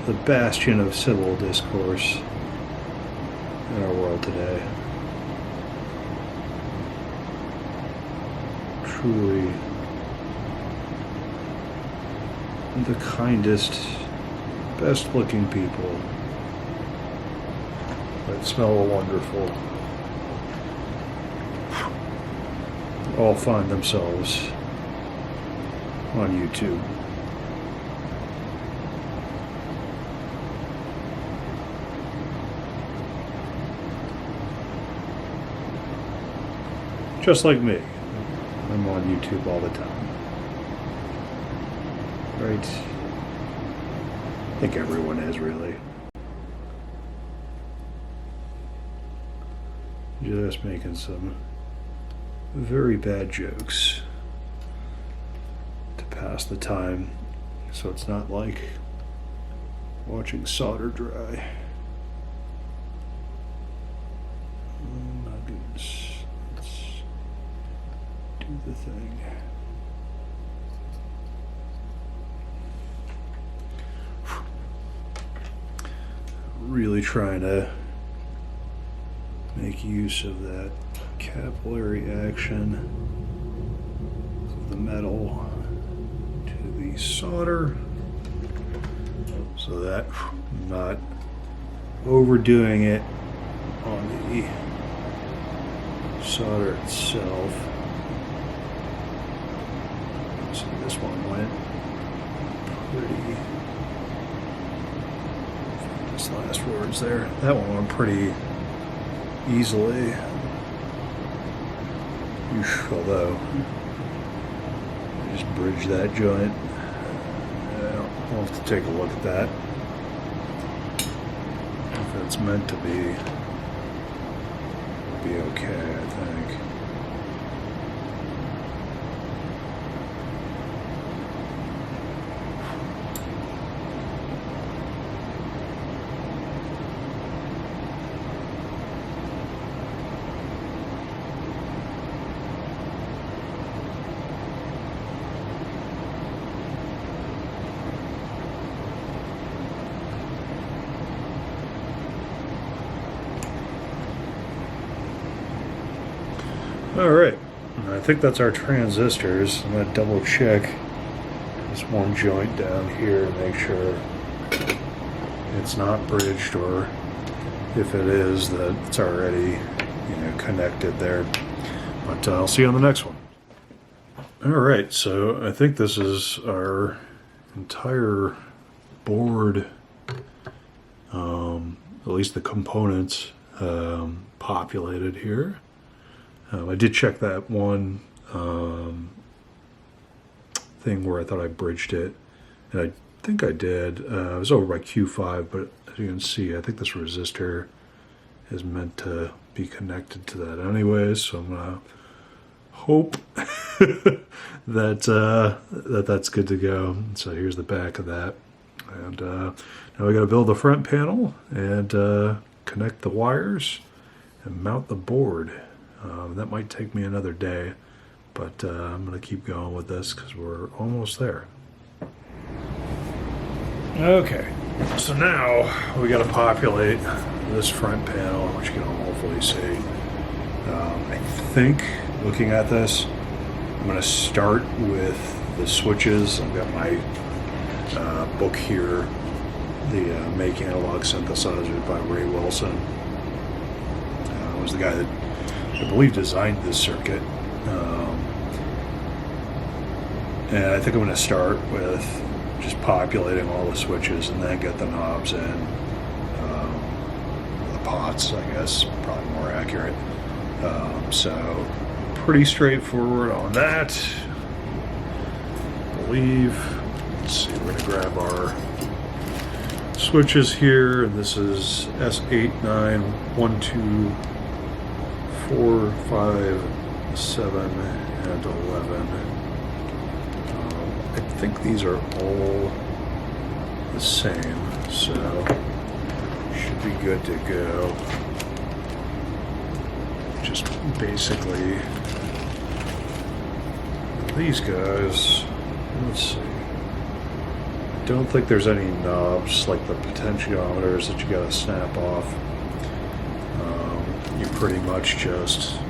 the bastion of civil discourse in our world today. Truly the kindest, best looking people that smell wonderful all find themselves on YouTube. Just like me. I'm on YouTube all the time. Right? I think everyone is, really. Just making some very bad jokes to pass the time, so it's not like watching solder dry. Oh my goodness. Let's do the thing. Really trying to make use of that capillary action of the metal to the solder so that I'm not overdoing it on the solder itself. So this one went pretty, this last words there, that one went pretty easily. Although, I just bridge that joint. I'll have to take a look at that. If it's meant to be okay, I think. Alright, I think that's our transistors. I'm going to double check this one joint down here and make sure it's not bridged, or if it is, that it's already connected there. But I'll see you on the next one. Alright, so I think this is our entire board, at least the components, populated here. I did check that one thing where I thought I bridged it, and I think I did. It was over by Q5, but as you can see, I think this resistor is meant to be connected to that anyways, so I'm gonna hope that that's good to go. So here's the back of that, and now we got to build the front panel and connect the wires and mount the board. That might take me another day, but I'm going to keep going with this because we're almost there. Okay, so now we got to populate this front panel, which you can hopefully see. I think, looking at this, I'm going to start with the switches. I've got my book here, the Make Analog Synthesizer by Ray Wilson. Was the guy that I believe designed this circuit. And I think I'm going to start with just populating all the switches and then get the knobs in. The pots, I guess, probably more accurate. So pretty straightforward on that. I believe. Let's see, we're going to grab our switches here, and this is S8, 9, 1, 2, 4, 5, 7, and 11. I think these are all the same, so should be good to go. Just basically these guys. Let's see. I don't think there's any knobs like the potentiometers that you gotta snap off. You pretty much just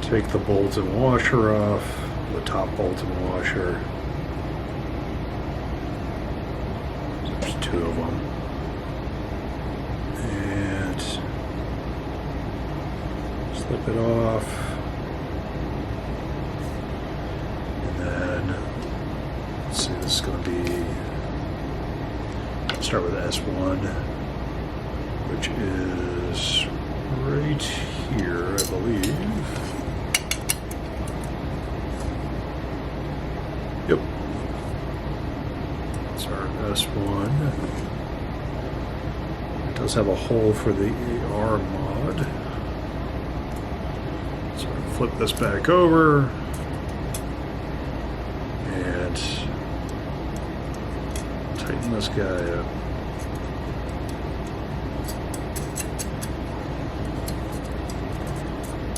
take the bolt and washer off, the top bolt and washer. There's two of them. And slip it off. And then, let's see, this is going to be, start with S1, which is right here, I believe. Yep. It's our S1. It does have a hole for the AR mod. So I'm going to flip this back over. And tighten this guy up.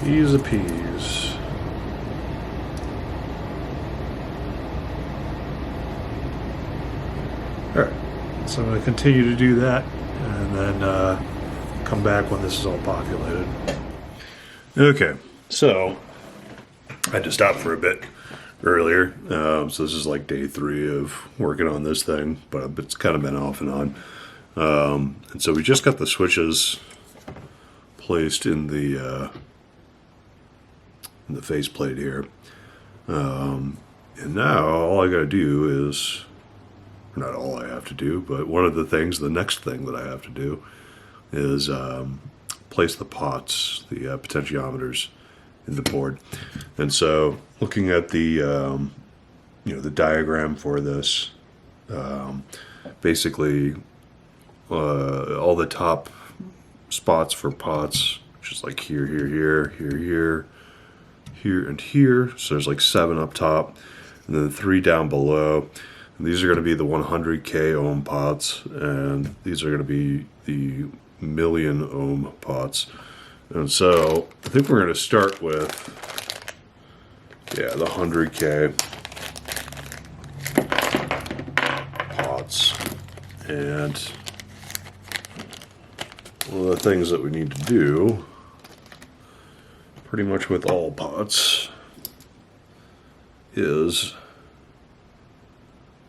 Easy peas. Alright, so I'm going to continue to do that and then come back when this is all populated. Okay, so I had to stop for a bit earlier. So this is like day 3 of working on this thing, but it's kind of been off and on. And so we just got the switches placed in the faceplate here. And now all I gotta do is, or not all I have to do, but one of the things, the next thing that I have to do is place the pots, the potentiometers in the board. And so looking at the, the diagram for this, basically all the top spots for pots, which is like here, and here, so there's like 7 up top and then 3 down below, and these are going to be the 100k ohm pots, and these are going to be the million ohm pots. And so I think we're going to start with the 100k pots, and one of the things that we need to do pretty much with all pots is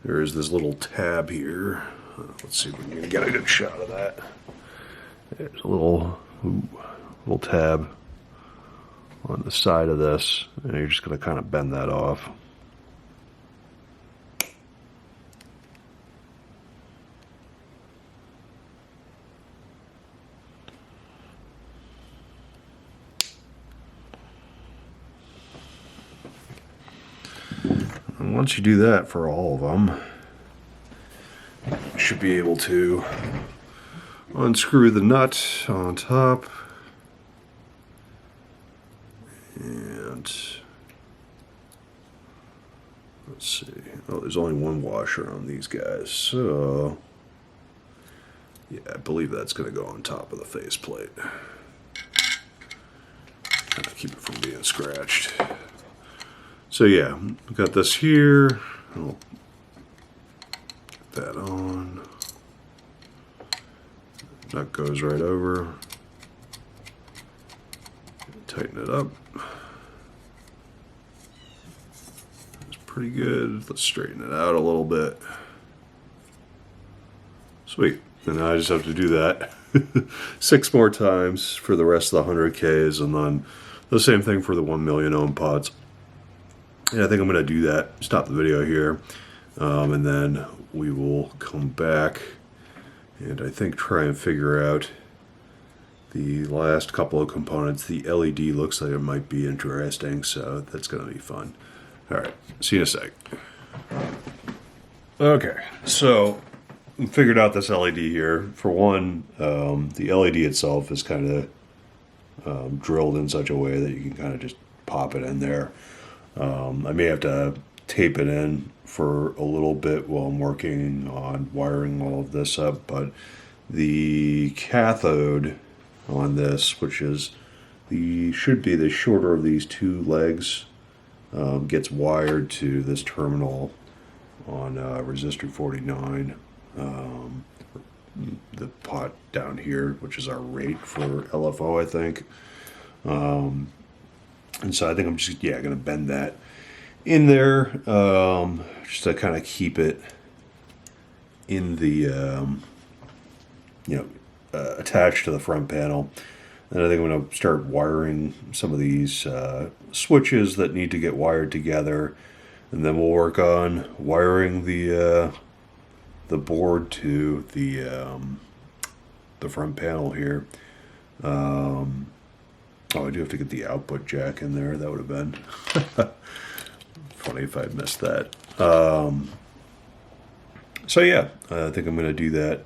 there is this little tab here. Let's see if we can get a good shot of that. There's a little tab on the side of this, and you're just going to kind of bend that off. And once you do that for all of them, you should be able to unscrew the nut on top. And let's see. Oh, there's only one washer on these guys, so yeah, I believe that's going to go on top of the faceplate. Kind of keep it from being scratched. So yeah, I've got this here. I'll get that on. That goes right over. Tighten it up. It's pretty good. Let's straighten it out a little bit. Sweet. And now I just have to do that 6 more times for the rest of the 100Ks, and then the same thing for the 1 million ohm pots. And I think I'm going to do that, stop the video here, and then we will come back and I think try and figure out the last couple of components. The LED looks like it might be interesting, so that's going to be fun. Alright, see you in a sec. Okay, so we figured out this LED here. For one, the LED itself is kind of drilled in such a way that you can kind of just pop it in there. I may have to tape it in for a little bit while I'm working on wiring all of this up, but the cathode on this, which is should be the shorter of these 2 legs, gets wired to this terminal on resistor 49, the pot down here, which is our rate for LFO, I think. And so I think I'm just, going to bend that in there, just to kind of keep it in the, attached to the front panel. And I think I'm going to start wiring some of these switches that need to get wired together, and then we'll work on wiring the board to the front panel here. Oh, I do have to get the output jack in there. That would have been funny if I missed that. So yeah, I think I'm going to do that.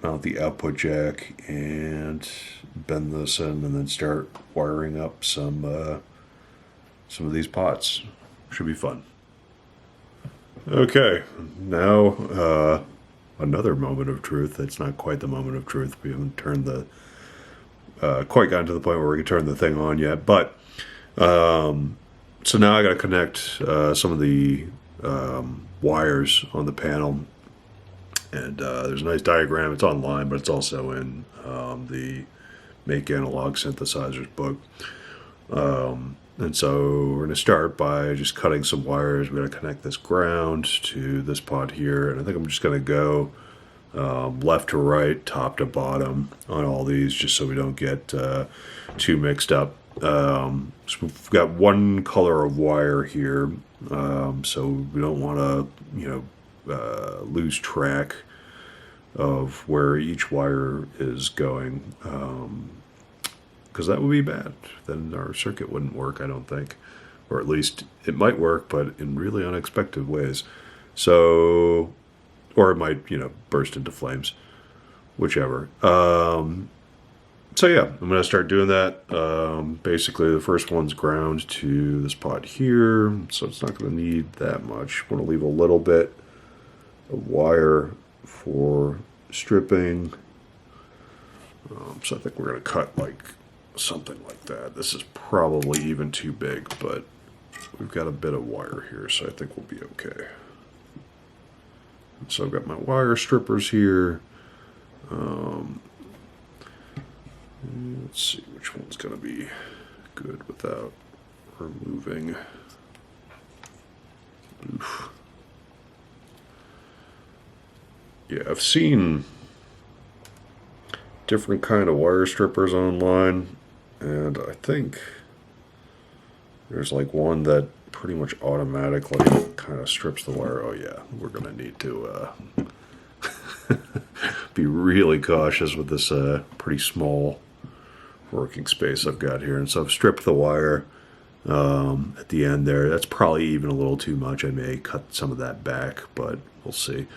Mount the output jack and bend this in, and then start wiring up some of these pots. Should be fun. Okay, now another moment of truth. It's not quite the moment of truth. We haven't turned the quite gotten to the point where we can turn the thing on yet, but so now I got to connect some of the wires on the panel, and there's a nice diagram. It's online, but it's also in the Make Analog Synthesizers book. And so we're going to start by just cutting some wires. We're going to connect this ground to this pot here, and I think I'm just going to go left to right, top to bottom on all these, just so we don't get too mixed up. So we've got one color of wire here, so we don't want to lose track of where each wire is going, because that would be bad. Then our circuit wouldn't work, I don't think, or at least it might work, but in really unexpected ways. So, or it might, burst into flames, whichever. So yeah, I'm going to start doing that. Basically, the first one's ground to this pot here, so it's not going to need that much. I'm going to leave a little bit of wire for stripping. So I think we're going to cut like something like that. This is probably even too big, but we've got a bit of wire here, so I think we'll be okay. So I've got my wire strippers here. Let's see which one's going to be good without removing. Oof. Yeah, I've seen different kind of wire strippers online, and I think there's like one that pretty much automatically kind of strips the wire. Oh yeah, we're gonna need to be really cautious with this pretty small working space I've got here. And so I've stripped the wire at the end there. That's probably even a little too much. I may cut some of that back, but we'll see.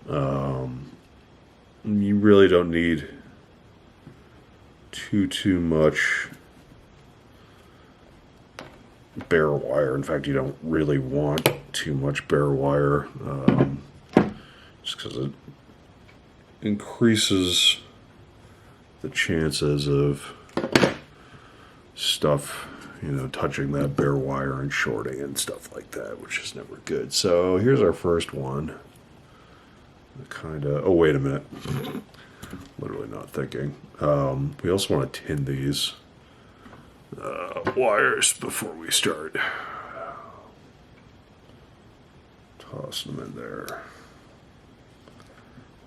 You really don't need too much bare wire. In fact, you don't really want too much bare wire, just because it increases the chances of stuff, touching that bare wire and shorting and stuff like that, which is never good. So here's our first one. Oh, wait a minute. Literally not thinking. We also want to tin these wires before we start tossing them in there.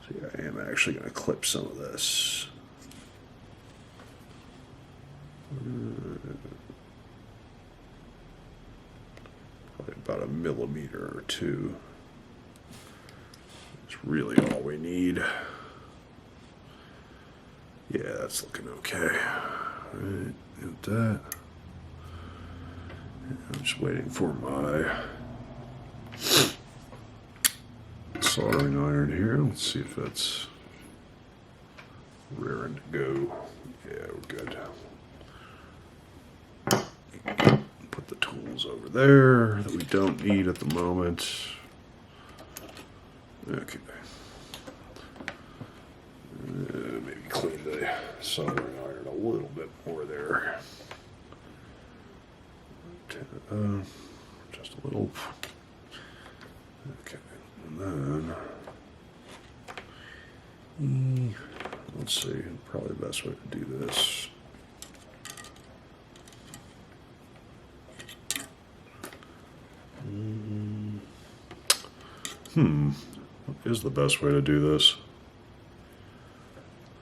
So yeah, I am actually going to clip some of this. Probably about 1 millimeter or 2. It's really all we need. Yeah, that's looking okay. All right, got that. I'm just waiting for my soldering iron here. Let's see if it's raring to go. Yeah, we're good. Put the tools over there that we don't need at the moment. Okay. Maybe clean the soldering iron a little bit more there. Just a little. Okay. And then, let's see, probably the best way to do this. What is the best way to do this?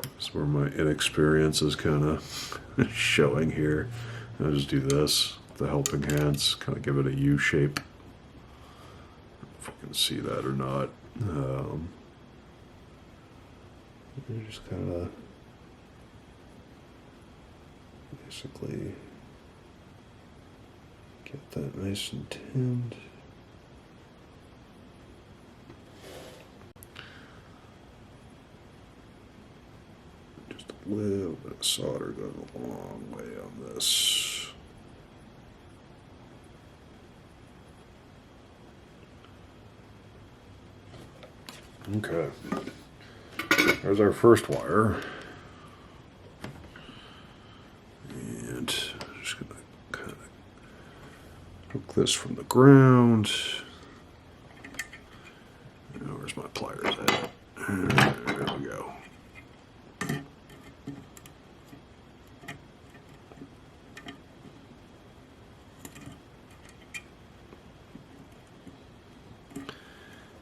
That's where my inexperience is kind of showing here. I'll just do this, the helping hands, kind of give it a U shape. If you can see that or not. You just kind of basically get that nice and tinned. A little bit of solder goes a long way on this. Okay. There's our first wire. And I'm just going to kind of hook this from the ground. Where's my pliers at? There we go.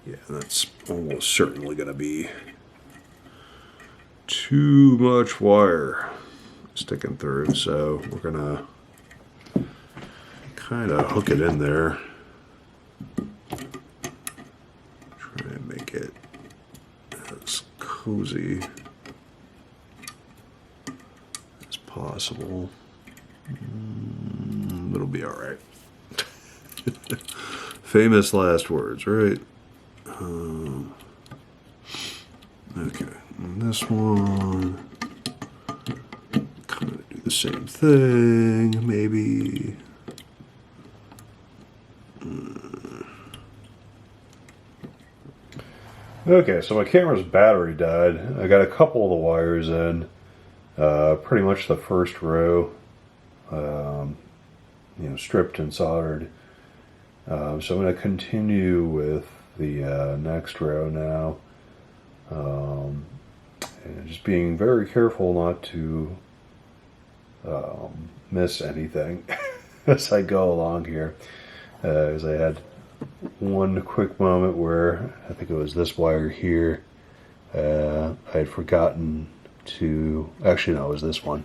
Yeah, that's almost certainly going to be too much wire sticking through, so we're going to kind of hook it in there. Try and make it as cozy as possible. It'll be all right. Famous last words, right? Okay, and this one, kind of do the same thing, maybe. Okay, so my camera's battery died. I got a couple of the wires in, pretty much the first row, stripped and soldered. So I'm going to continue with the next row now, and just being very careful not to miss anything as I go along here. As I had one quick moment where I think it was this wire here. I had forgotten to, actually no, it was this one,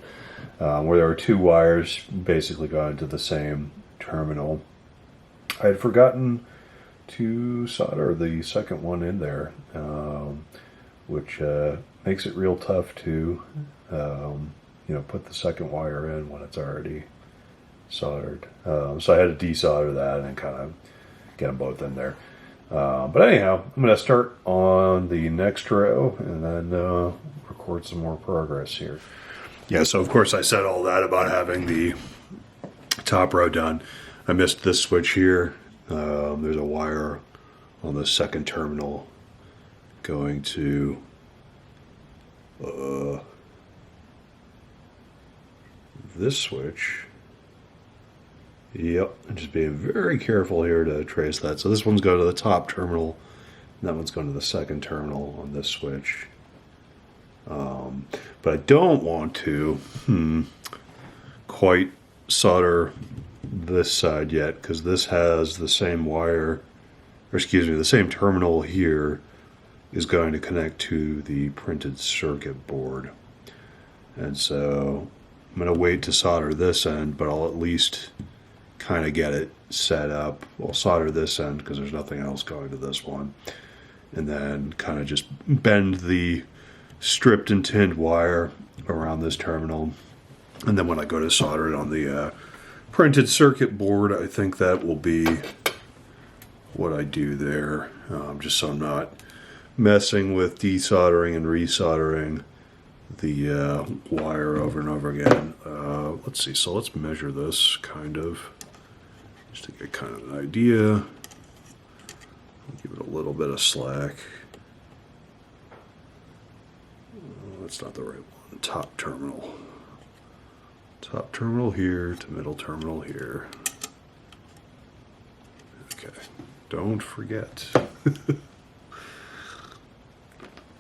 where there were two wires basically going to the same terminal. I had forgotten to solder the second one in there, which makes it real tough to, put the second wire in when it's already soldered. So I had to desolder that and kind of get them both in there. But anyhow, I'm going to start on the next row and then record some more progress here. Yeah, so of course I said all that about having the top row done. I missed this switch here. There's a wire on the second terminal going to this switch. Yep, I'm just being very careful here to trace that. So this one's going to the top terminal, and that one's going to the second terminal on this switch. But I don't want to quite solder this side yet, because this has the same wire, or excuse me, the same terminal here is going to connect to the printed circuit board. And so I'm going to wait to solder this end, but I'll at least kind of get it set up. I'll solder this end because there's nothing else going to this one, and then kind of just bend the stripped and tinned wire around this terminal, and then when I go to solder it on the printed circuit board, I think that will be what I do there, just so I'm not messing with desoldering and resoldering the wire over and over again. Let's see, so let's measure this kind of, just to get kind of an idea. I'll give it a little bit of slack. That's not the right one. Top terminal. Top terminal here to middle terminal here. Okay, don't forget.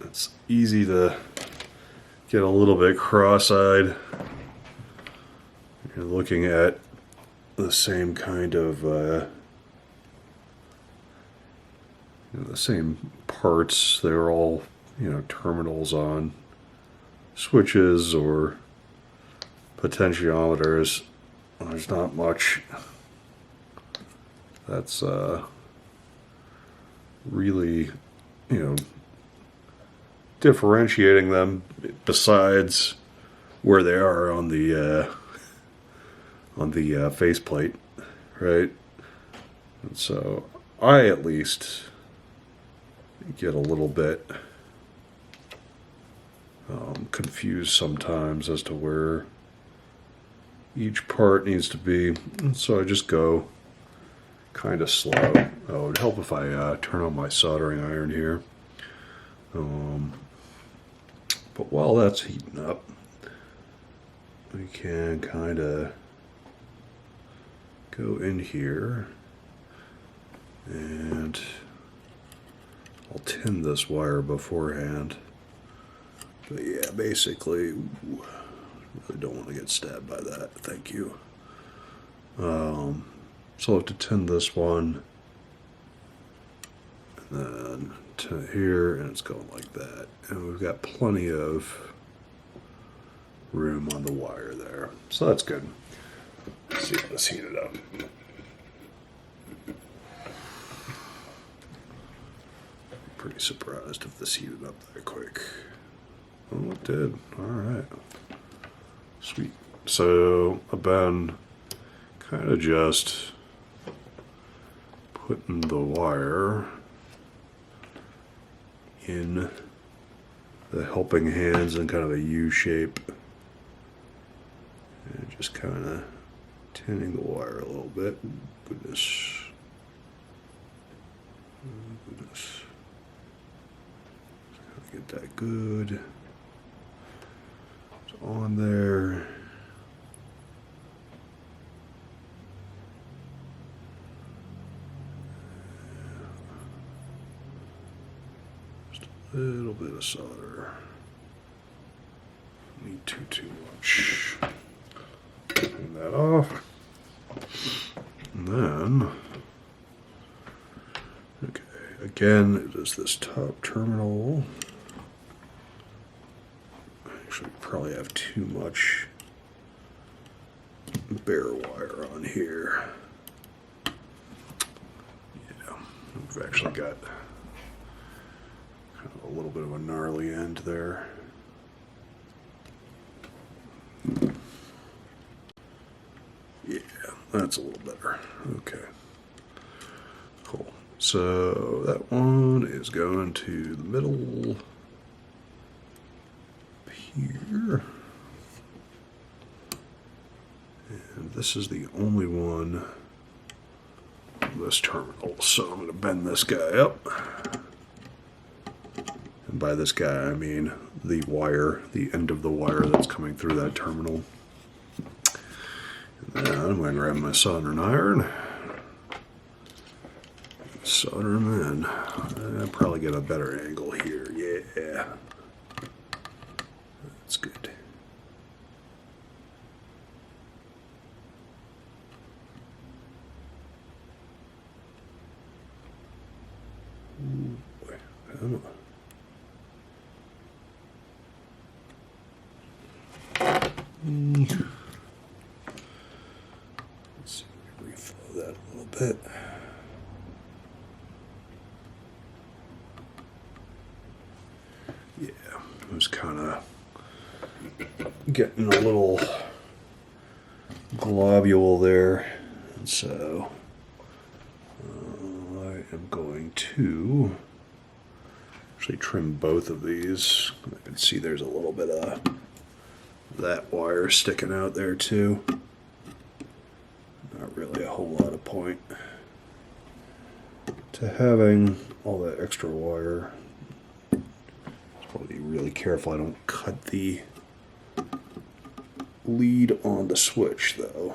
It's easy to get a little bit cross-eyed. You're looking at the same kind of, the same parts. They're all, terminals on switches or potentiometers. There's not much that's really, differentiating them besides where they are on the faceplate, right? And so I at least get a little bit confused sometimes as to where each part needs to be, and so I just go kind of slow. Oh, it would help if I turn on my soldering iron here. But while that's heating up, we can kind of go in here, and I'll tin this wire beforehand. But yeah, basically, really don't want to get stabbed by that. Thank you. So I'll have to tin this one, and then tin it here, and it's going like that. And we've got plenty of room on the wire there, so that's good. Let's see, let's heat it up. Pretty surprised if this heated up that quick. Oh, it did. Alright. Sweet. So I've been kind of just putting the wire in the helping hands in kind of a U shape. And just kind of tinning the wire a little bit. Goodness. Goodness. Get that good. It's on there. Just a little bit of solder. Need too much. that off. And then, okay, again, it is this top terminal. Actually, probably have too much bare wire on here. Yeah, we've actually got kind of a little bit of a gnarly end there. Yeah, that's a little better. Okay, cool. So that one is going to the middle here. And this is the only one on this terminal. So I'm going to bend this guy up. And by this guy, I mean the wire, the end of the wire that's coming through that terminal. And then I'm going to grab my soldering iron. Solder them in. I'll probably get a better angle here. Yeah. That's good. Ooh, boy. Come on. Let's see if we can reflow that a little bit. Yeah, it was kind of getting a little globule there, and so I am going to actually trim both of these. I can see there's a little bit of that wire sticking out there too. Not really a whole lot of point to having all that extra wire. Be really careful I don't cut the lead on the switch though.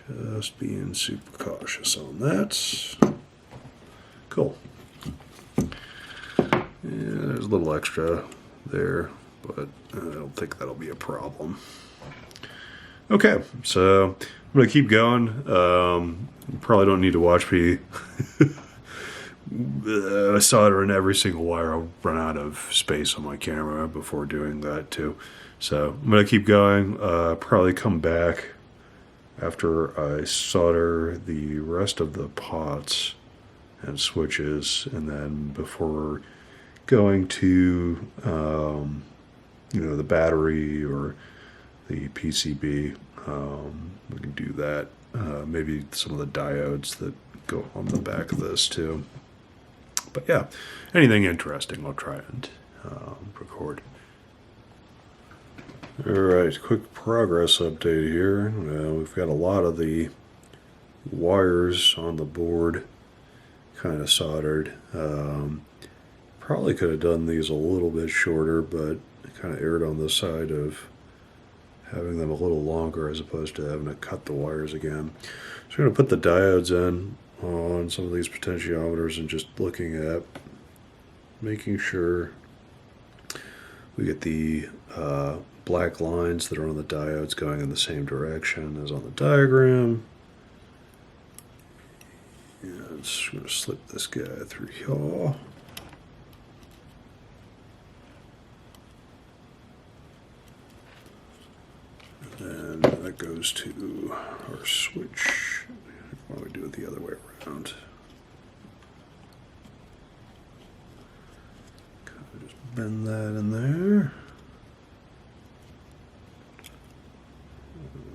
So just being super cautious on that. Cool. Yeah, there's a little extra there, but I don't think that'll be a problem. Okay, so I'm going to keep going. You probably don't need to watch me solder in every single wire. I'll run out of space on my camera before doing that too. So I'm going to keep going. Probably come back after I solder the rest of the pots and switches, and then before going to the battery or the PCB, we can do that. Maybe some of the diodes that go on the back of this too. But yeah, anything interesting I'll try and record. Alright, quick progress update here. We've got a lot of the wires on the board kind of soldered. Probably could have done these a little bit shorter, but I kind of erred on the side of having them a little longer as opposed to having to cut the wires again. So we're going to put the diodes in on some of these potentiometers and just looking at making sure we get the black lines that are on the diodes going in the same direction as on the diagram. And I'm just going to slip this guy through here. And that goes to our switch. Why don't we do it the other way around? Kind of just bend that in there.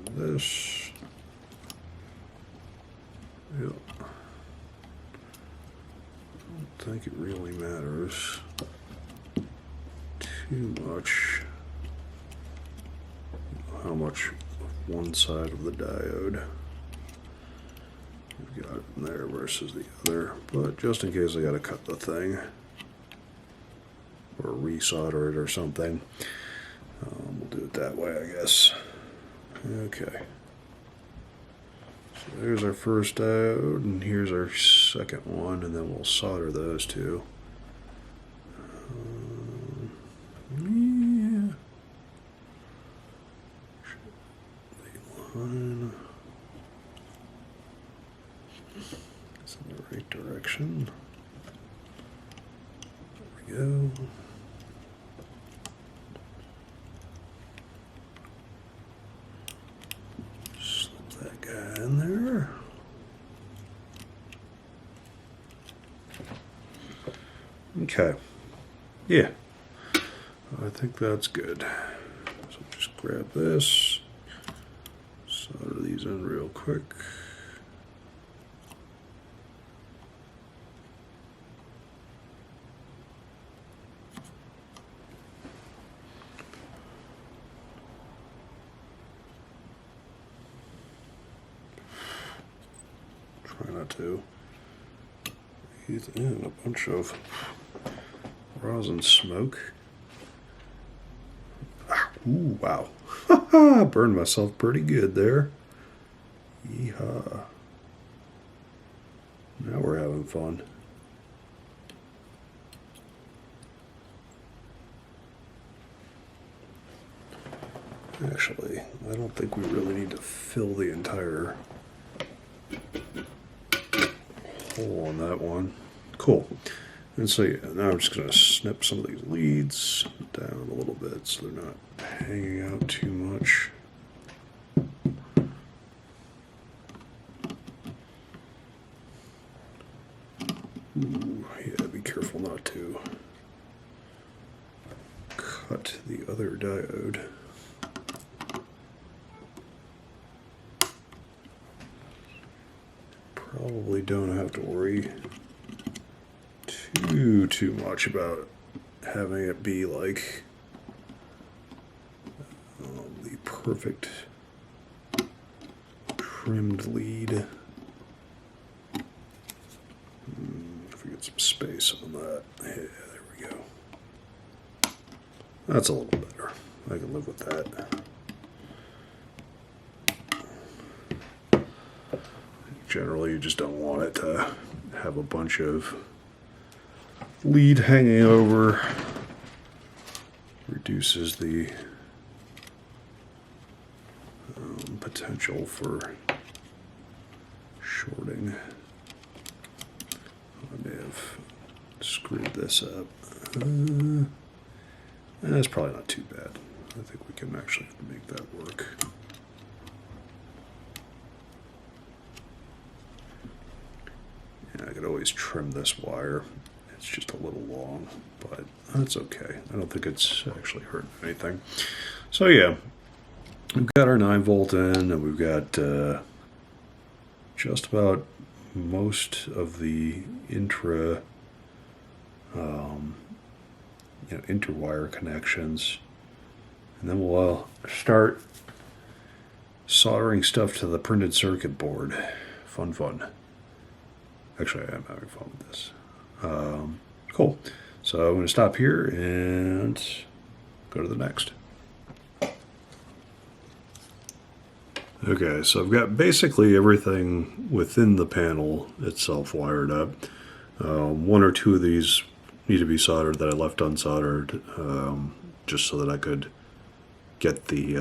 And this. Yep. I don't think it really matters too much how much one side of the diode we've got in there versus the other, but just in case I got to cut the thing or resolder it or something, we'll do it that way, I guess. Okay, so there's our first diode, and here's our second one, and then we'll solder those two. Yeah. fine. It's in the right direction. There we go. Slip that guy in there. Okay. Yeah. I think that's good. So just grab this, solder these in real quick. Try not to breathe in a bunch of rosin smoke. Ooh, wow. Burned myself pretty good there. Yeehaw. Now we're having fun. Actually, I don't think we really need to fill the entire hole on that one. Cool. And so yeah, now I'm just going to snip some of these leads down a little bit so they're not hanging out too much. Ooh, yeah, be careful not to cut the other diode. Probably don't have to worry too much about having it be like the perfect trimmed lead. If we get some space on that, yeah, there we go. That's a little better. I can live with that. Generally, you just don't want it to have a bunch of lead hanging over. Reduces the potential for shorting. I may have screwed this up. That's probably not too bad. I think we can actually make that work. I could always trim this wire. It's just a little long, but that's okay. I don't think it's actually hurting anything. So yeah, we've got our 9-volt in, and we've got just about most of the interwire connections, and then we'll start soldering stuff to the printed circuit board. Fun. Actually, I am having fun with this. Cool. So I'm going to stop here and go to the next. Okay, so I've got basically everything within the panel itself wired up. One or two of these need to be soldered that I left unsoldered, just so that I could get the,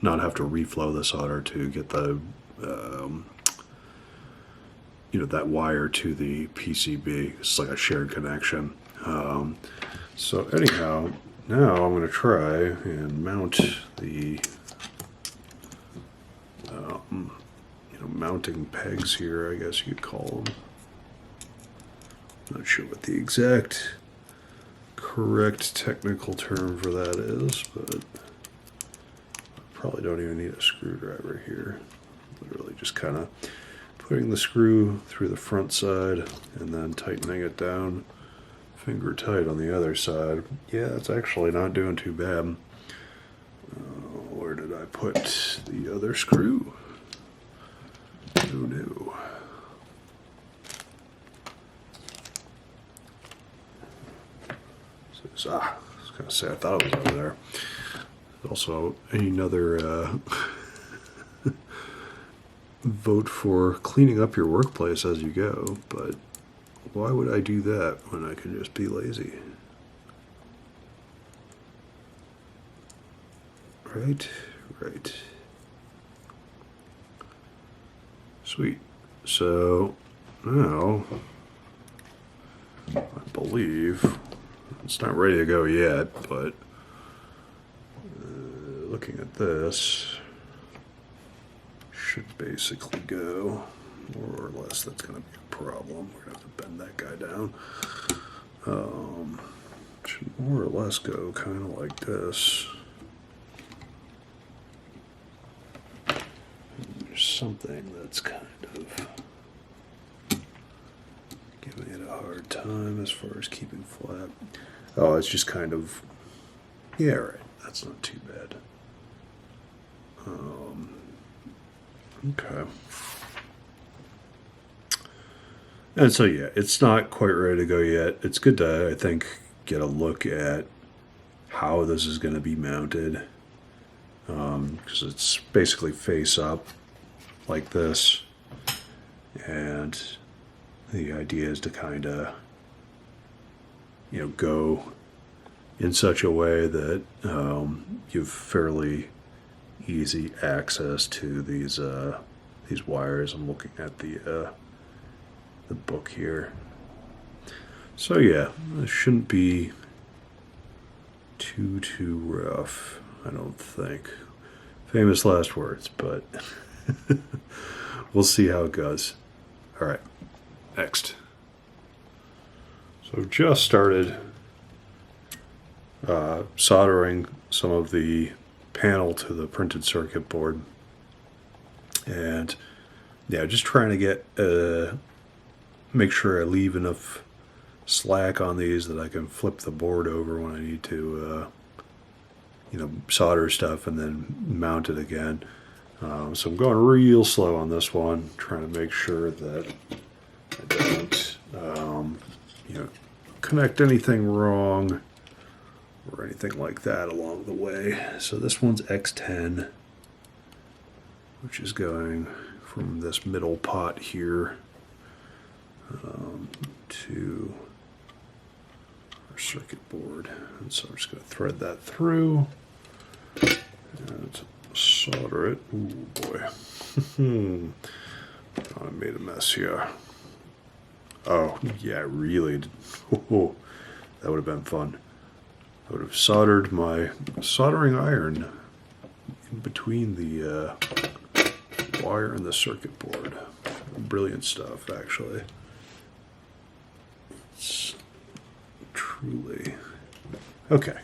not have to reflow the solder to get the, that wire to the PCB. It's like a shared connection. So anyhow, now I'm going to try and mount the mounting pegs here, I guess you'd call them. Not sure what the exact correct technical term for that is, but I probably don't even need a screwdriver here. Literally just kind of putting the screw through the front side and then tightening it down finger tight on the other side. Yeah, it's actually not doing too bad. Where did I put the other screw? Oh no. I was going to say I thought it was over there. Also, another vote for cleaning up your workplace as you go, but why would I do that when I can just be lazy? Right. Sweet. So now I believe it's not ready to go yet, but looking at this, should basically go, more or less. That's going to be a problem. We're going to have to bend that guy down. Should more or less go kind of like this. There's something that's kind of giving it a hard time as far as keeping flat. Oh, it's just kind of, yeah, right. That's not too bad. Okay. And so, yeah, it's not quite ready to go yet. It's good to, I think, get a look at how this is going to be mounted. Because it's basically face up like this. And the idea is to kind of, go in such a way that you've fairly easy access to these wires. I'm looking at the book here. So yeah, this shouldn't be too rough, I don't think. Famous last words, but we'll see how it goes. All right, next. So just started soldering some of the panel to the printed circuit board, and yeah, just trying to get make sure I leave enough slack on these that I can flip the board over when I need to solder stuff and then mount it again. So I'm going real slow on this one, trying to make sure that I don't connect anything wrong or anything like that along the way. So this one's X10, which is going from this middle pot here to our circuit board. And so I'm just going to thread that through and solder it. Ooh, boy. I made a mess here. Oh, yeah, really. Oh, that would have been fun. I would have soldered my soldering iron in between the wire and the circuit board. Brilliant stuff, actually. It's truly... Okay.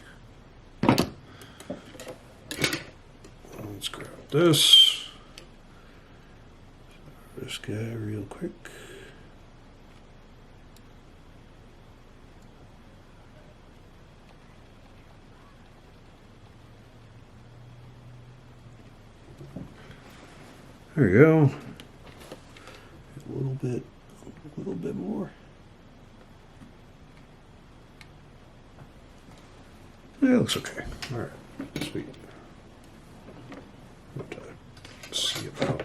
Let's grab this. This guy real quick. There you go. A little bit more. Yeah, it looks okay. All right, sweet. What to see about?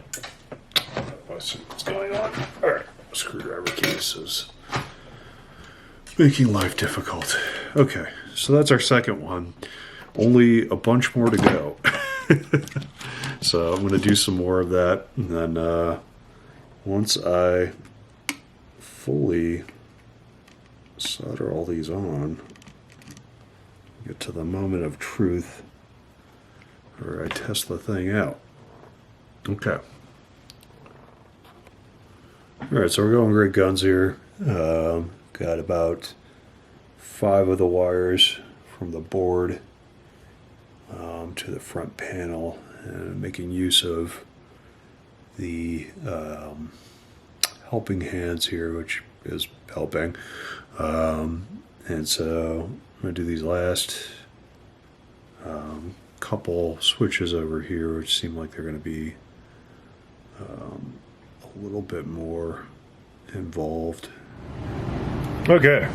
I see what's going on. All right, screwdriver cases. Making life difficult. Okay, so that's our second one. Only a bunch more to go. So I'm going to do some more of that, and then once I fully solder all these on, get to the moment of truth where I test the thing out. Okay. Alright, so we're going great guns here. Got about 5 of the wires from the board to the front panel, and making use of the helping hands here, which is helping. And so I'm going to do these last couple switches over here, which seem like they're going to be a little bit more involved. Okay,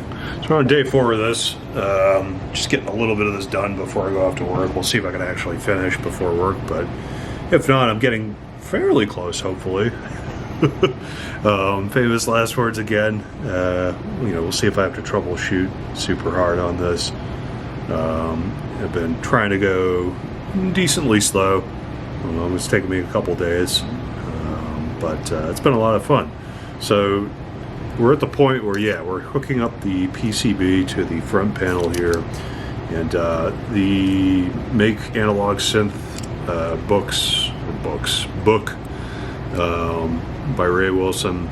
so we're on day 4 of this. Just getting a little bit of this done before I go off to work. We'll see if I can actually finish before work, but if not, I'm getting fairly close, hopefully. Famous last words again. We'll see if I have to troubleshoot super hard on this. I've been trying to go decently slow. It's taken me a couple days. but it's been a lot of fun. So we're at the point where, yeah, we're hooking up the PCB to the front panel here, and the Make Analog Synth book by Ray Wilson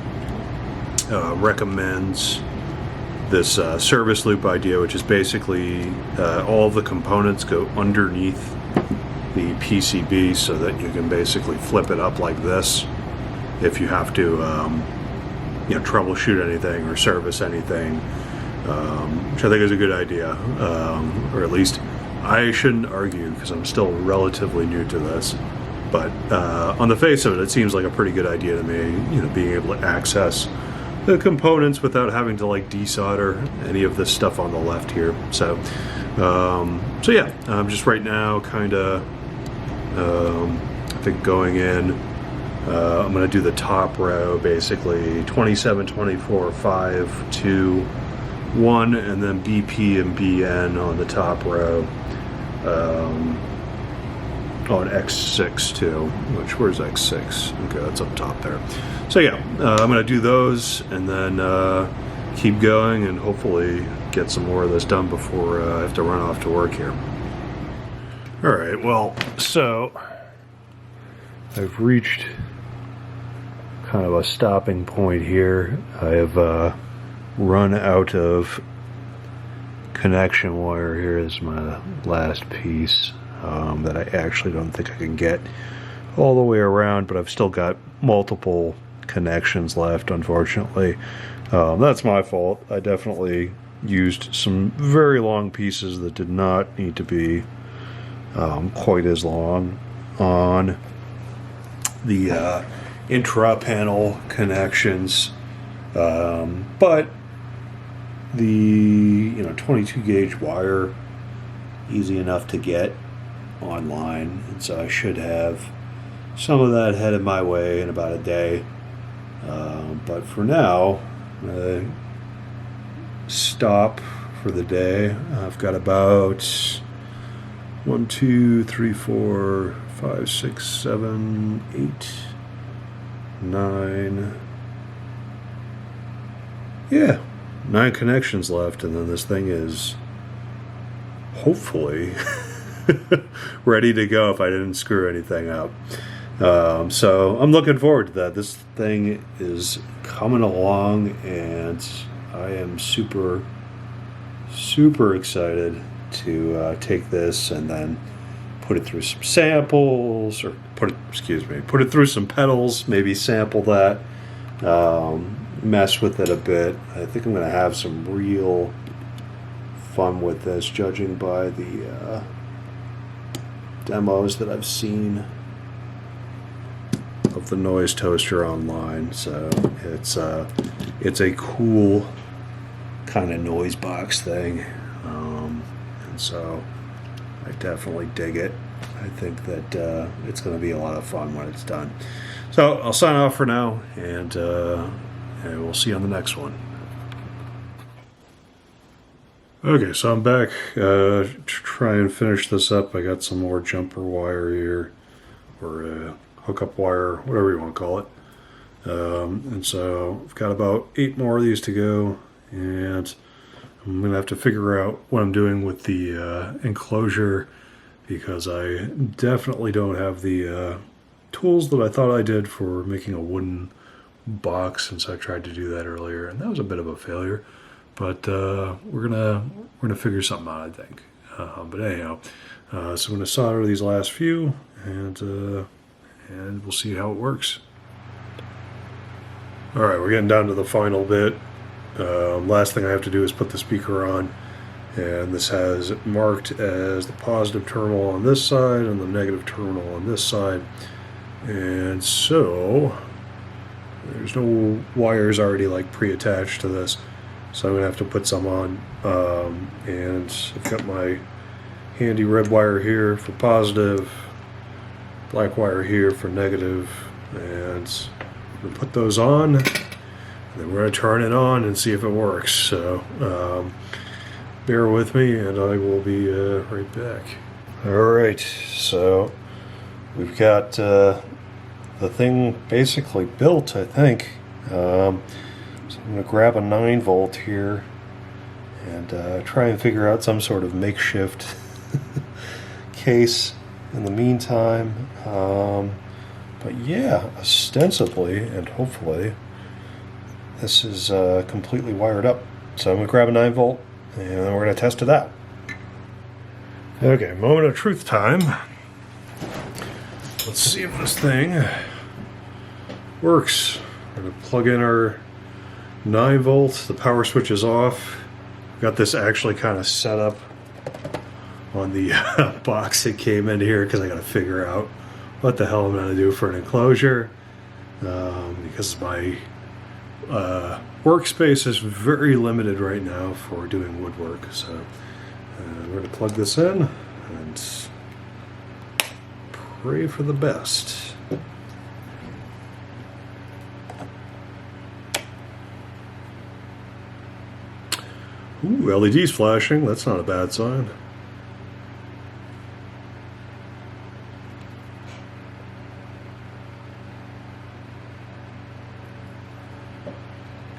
recommends this service loop idea, which is basically all the components go underneath the PCB so that you can basically flip it up like this if you have to troubleshoot anything or service anything, which I think is a good idea, or at least I shouldn't argue because I'm still relatively new to this, but on the face of it, it seems like a pretty good idea to me, being able to access the components without having to like desolder any of this stuff on the left here. So yeah, I'm just right now kind of I think going in, I'm going to do the top row basically 27, 24, 5, 2, 1, and then BP and BN on the top row on X6 too, where's X6? Okay, that's up top there. So yeah, I'm going to do those and then keep going and hopefully get some more of this done before I have to run off to work here. Alright, well, so I've reached kind of a stopping point here. I have run out of connection wire. Here is my last piece that I actually don't think I can get all the way around, but I've still got multiple connections left, unfortunately. That's my fault. I definitely used some very long pieces that did not need to be quite as long on the intra-panel connections, but the 22 gauge wire, easy enough to get online, and so I should have some of that headed my way in about a day. But for now, stop for the day. I've got about 1, 2, 3, 4, 5, 6, 7, 8, 9. Yeah, 9 connections left, and then this thing is hopefully ready to go if I didn't screw anything up. So I'm looking forward to that. This thing is coming along, and I am super excited to take this and then put it through some samples, or put it through some pedals, maybe sample that, mess with it a bit. I think I'm going to have some real fun with this, judging by the demos that I've seen of the Noise Toaster online. So it's a cool kind of noise box thing, and so I definitely dig it. I think that it's going to be a lot of fun when it's done. So I'll sign off for now, and we'll see you on the next one. Okay, so I'm back to try and finish this up. I got some more jumper wire here, or hookup wire, whatever you want to call it. And so I've got about 8 more of these to go, and I'm going to have to figure out what I'm doing with the enclosure, because I definitely don't have the tools that I thought I did for making a wooden box, since I tried to do that earlier, and that was a bit of a failure. But we're gonna figure something out, I think. But anyhow, so I'm gonna solder these last few, and we'll see how it works. All right, we're getting down to the final bit. Last thing I have to do is put the speaker on, and this has it marked as the positive terminal on this side and the negative terminal on this side. And so there's no wires already like pre-attached to this, so I'm gonna have to put some on. And I've got my handy red wire here for positive, black wire here for negative, and I'm gonna put those on, and then we're gonna turn it on and see if it works. So bear with me, and I will be right back. All right, so we've got the thing basically built, I think. So I'm going to grab a 9-volt here and try and figure out some sort of makeshift case in the meantime. But yeah, ostensibly and hopefully this is completely wired up. So I'm going to grab a 9-volt and we're going to test it out. Okay, moment of truth time. Let's see if this thing works. We're going to plug in our 9-volt. The power switch is off. Got this actually kind of set up on the box that came in here because I got to figure out what the hell I'm going to do for an enclosure, because my workspace is very limited right now for doing woodwork. So we're going to plug this in and pray for the best. Ooh, LED's flashing. That's not a bad sign.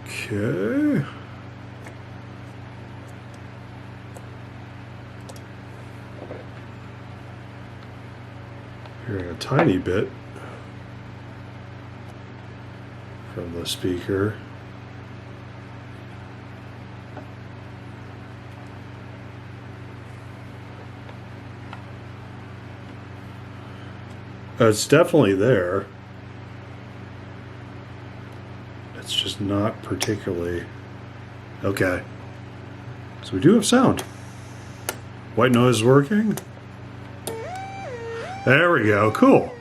Okay. Hearing a tiny bit from the speaker. It's definitely there. It's just not particularly... Okay. So we do have sound. White noise is working. There we go. Cool.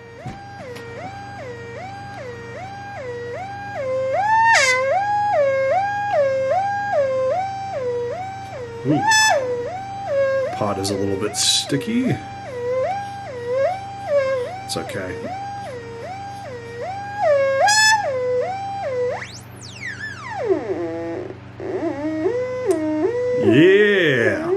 Ooh. Pot is a little bit sticky. It's okay. Yeah.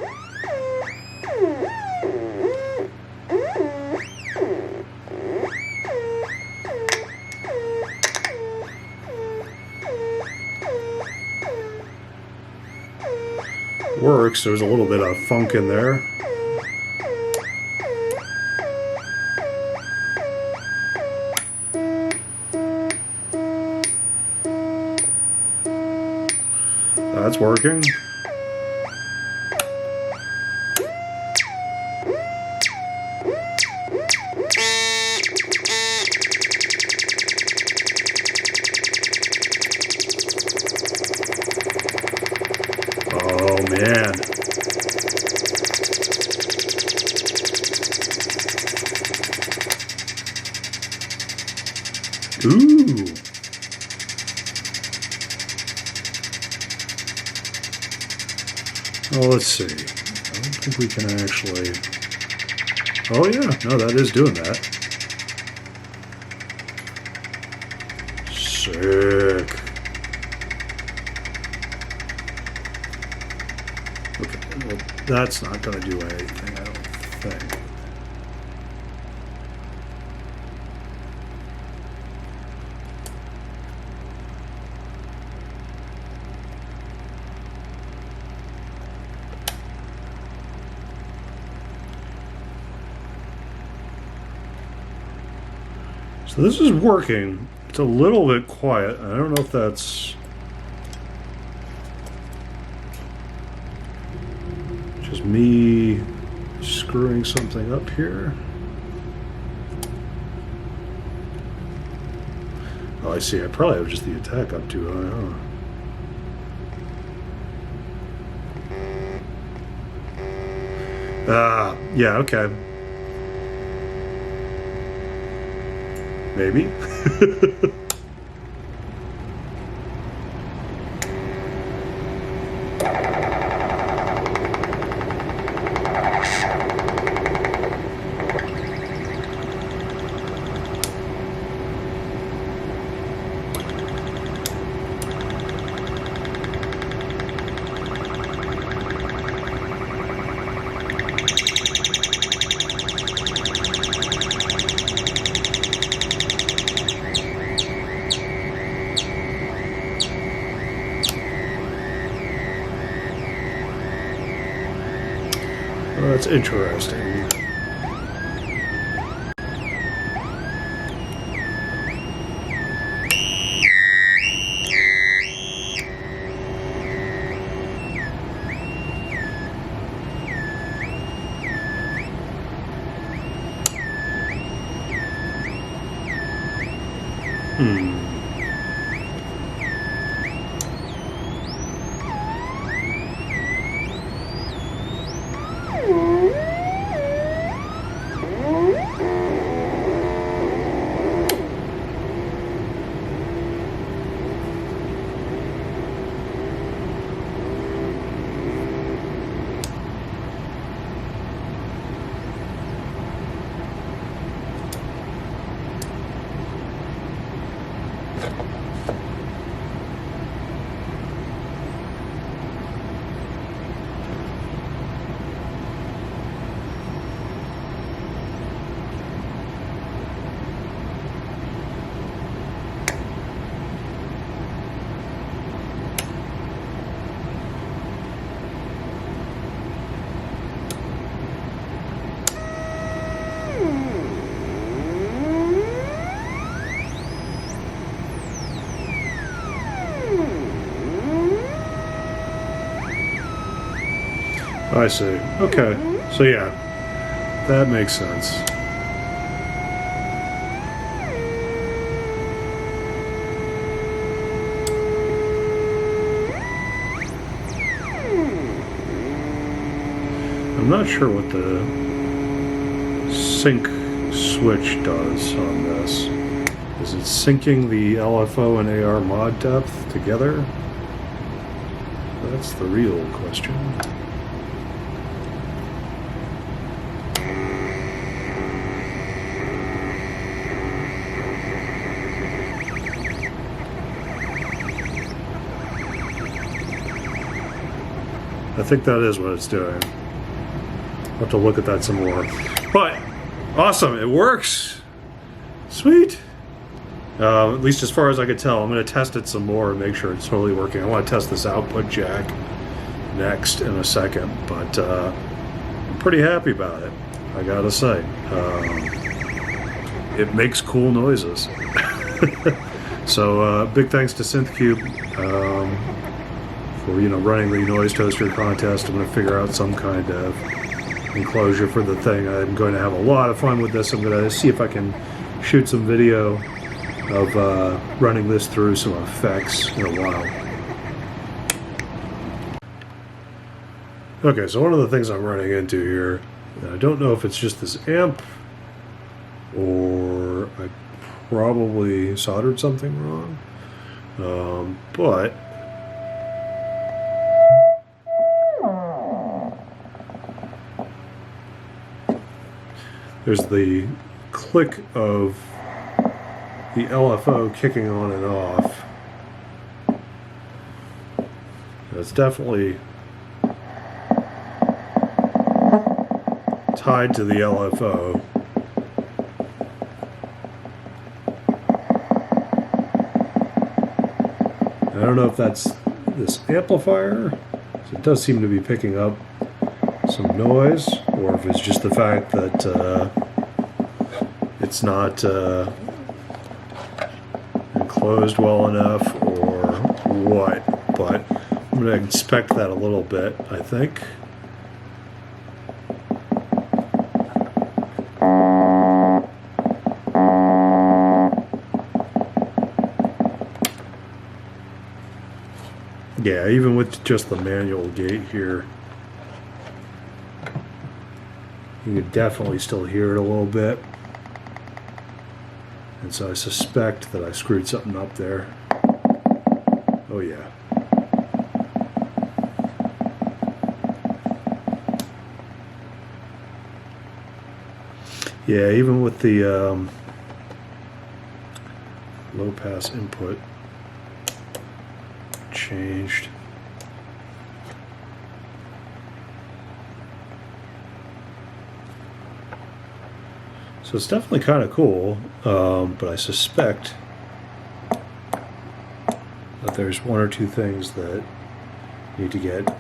Works. There's a little bit of funk in there. That's working. Oh man. Ooh. Oh, let's see. I don't think we can actually... Oh yeah, no, that is doing that. Sick. Okay, well, that's not going to do anything, I don't think. So this is working. It's a little bit quiet. I don't know if that's just me screwing something up here. Oh, I see. I probably have just the attack up too high, huh? Yeah, okay. Maybe. That's interesting. I see. Okay. So yeah, that makes sense. I'm not sure what the sync switch does on this. Is it syncing the LFO and AR mod depth together? That's the real question. I think that is what it's doing. I'll have to look at that some more. But, awesome, it works! Sweet! At least as far as I could tell. I'm going to test it some more and make sure it's totally working. I want to test this output jack next in a second, but I'm pretty happy about it, I gotta say. It makes cool noises. So, big thanks to Synthcube. For running the noise toaster contest. I'm going to figure out some kind of enclosure for the thing. I'm going to have a lot of fun with this. I'm going to see if I can shoot some video of running this through some effects in a while. Okay, so one of the things I'm running into here, I don't know if it's just this amp or I probably soldered something wrong, but there's the click of the LFO kicking on and off. It's definitely tied to the LFO. I don't know if that's this amplifier. It does seem to be picking up some noise, or if it's just the fact that it's not enclosed well enough, or what. But I'm going to inspect that a little bit, I think. Yeah, even with just the manual gate here, you can definitely still hear it a little bit. And so I suspect that I screwed something up there. Oh yeah. Yeah, even with the low pass input changed. So it's definitely kind of cool, but I suspect that there's one or two things that need to get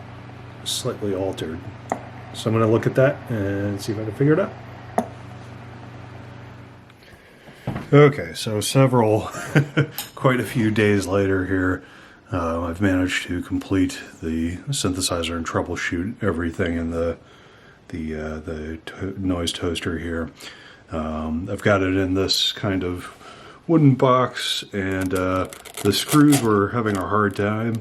slightly altered. So I'm going to look at that and see if I can figure it out. Okay, so quite a few days later here, I've managed to complete the synthesizer and troubleshoot everything in the noise toaster here. I've got it in this kind of wooden box, and the screws were having a hard time,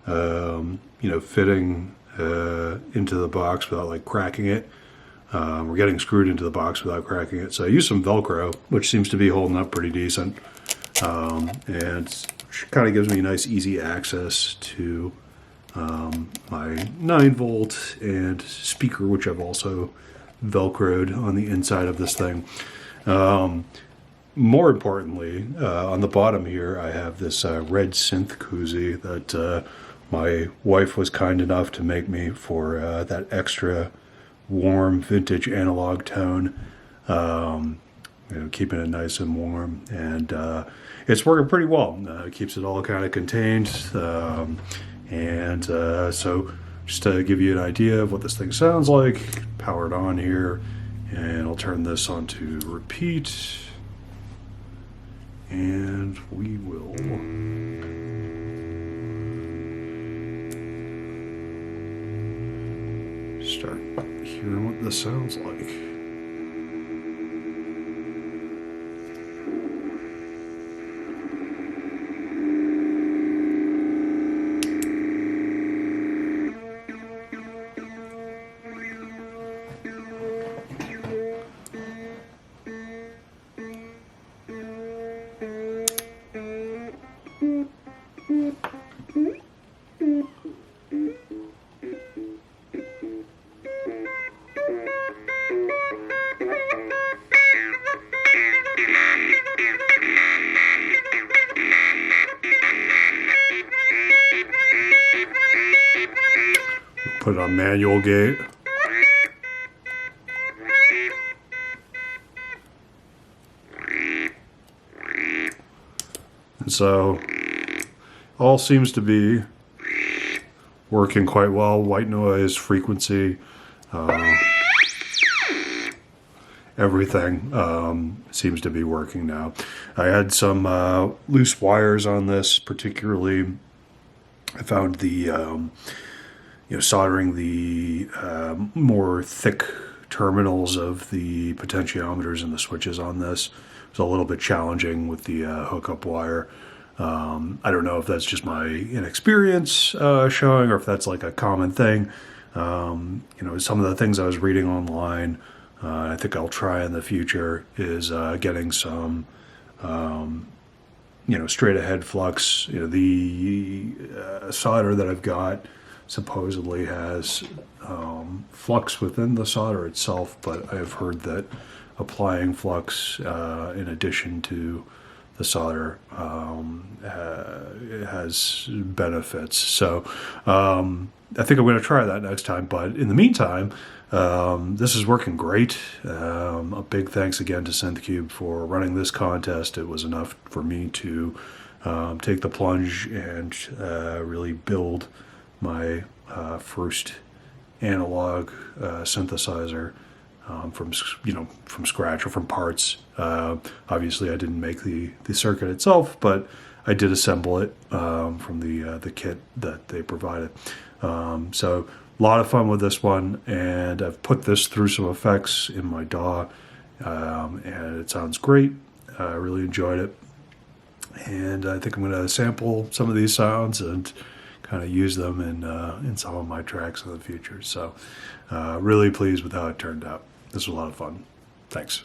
fitting into the box without like cracking it. We're getting screwed into the box without cracking it. So I used some Velcro, which seems to be holding up pretty decent. And kind of gives me nice, easy access to my 9-volt and speaker, which I've also Velcroed on the inside of this thing. More importantly, on the bottom here, I have this red synth koozie that my wife was kind enough to make me for that extra warm vintage analog tone, keeping it nice and warm, and it's working pretty well. It keeps it all kind of contained, so just to give you an idea of what this thing sounds like, power it on here, and I'll turn this on to repeat, and we will start hearing what this sounds like. Put it on manual gate. And so all seems to be working quite well. White noise, frequency, everything seems to be working now. I had some loose wires on this, particularly I found the soldering the more thick terminals of the potentiometers and the switches on this was a little bit challenging with the hookup wire. I don't know if that's just my inexperience showing, or if that's like a common thing. Some of the things I was reading online, I think I'll try in the future, is getting some straight ahead flux. The solder that I've got supposedly has flux within the solder itself, but I've heard that applying flux in addition to the solder has benefits. So I think I'm going to try that next time, but in the meantime, this is working great. A big thanks again to Synthcube for running this contest. It was enough for me to take the plunge and really build my first analog synthesizer from scratch or from parts. Obviously, I didn't make the circuit itself, but I did assemble it from the kit that they provided. So a lot of fun with this one, and I've put this through some effects in my DAW, and it sounds great. I really enjoyed it, and I think I'm going to sample some of these sounds and kind of use them in some of my tracks in the future. So really pleased with how it turned out. This was a lot of fun. Thanks.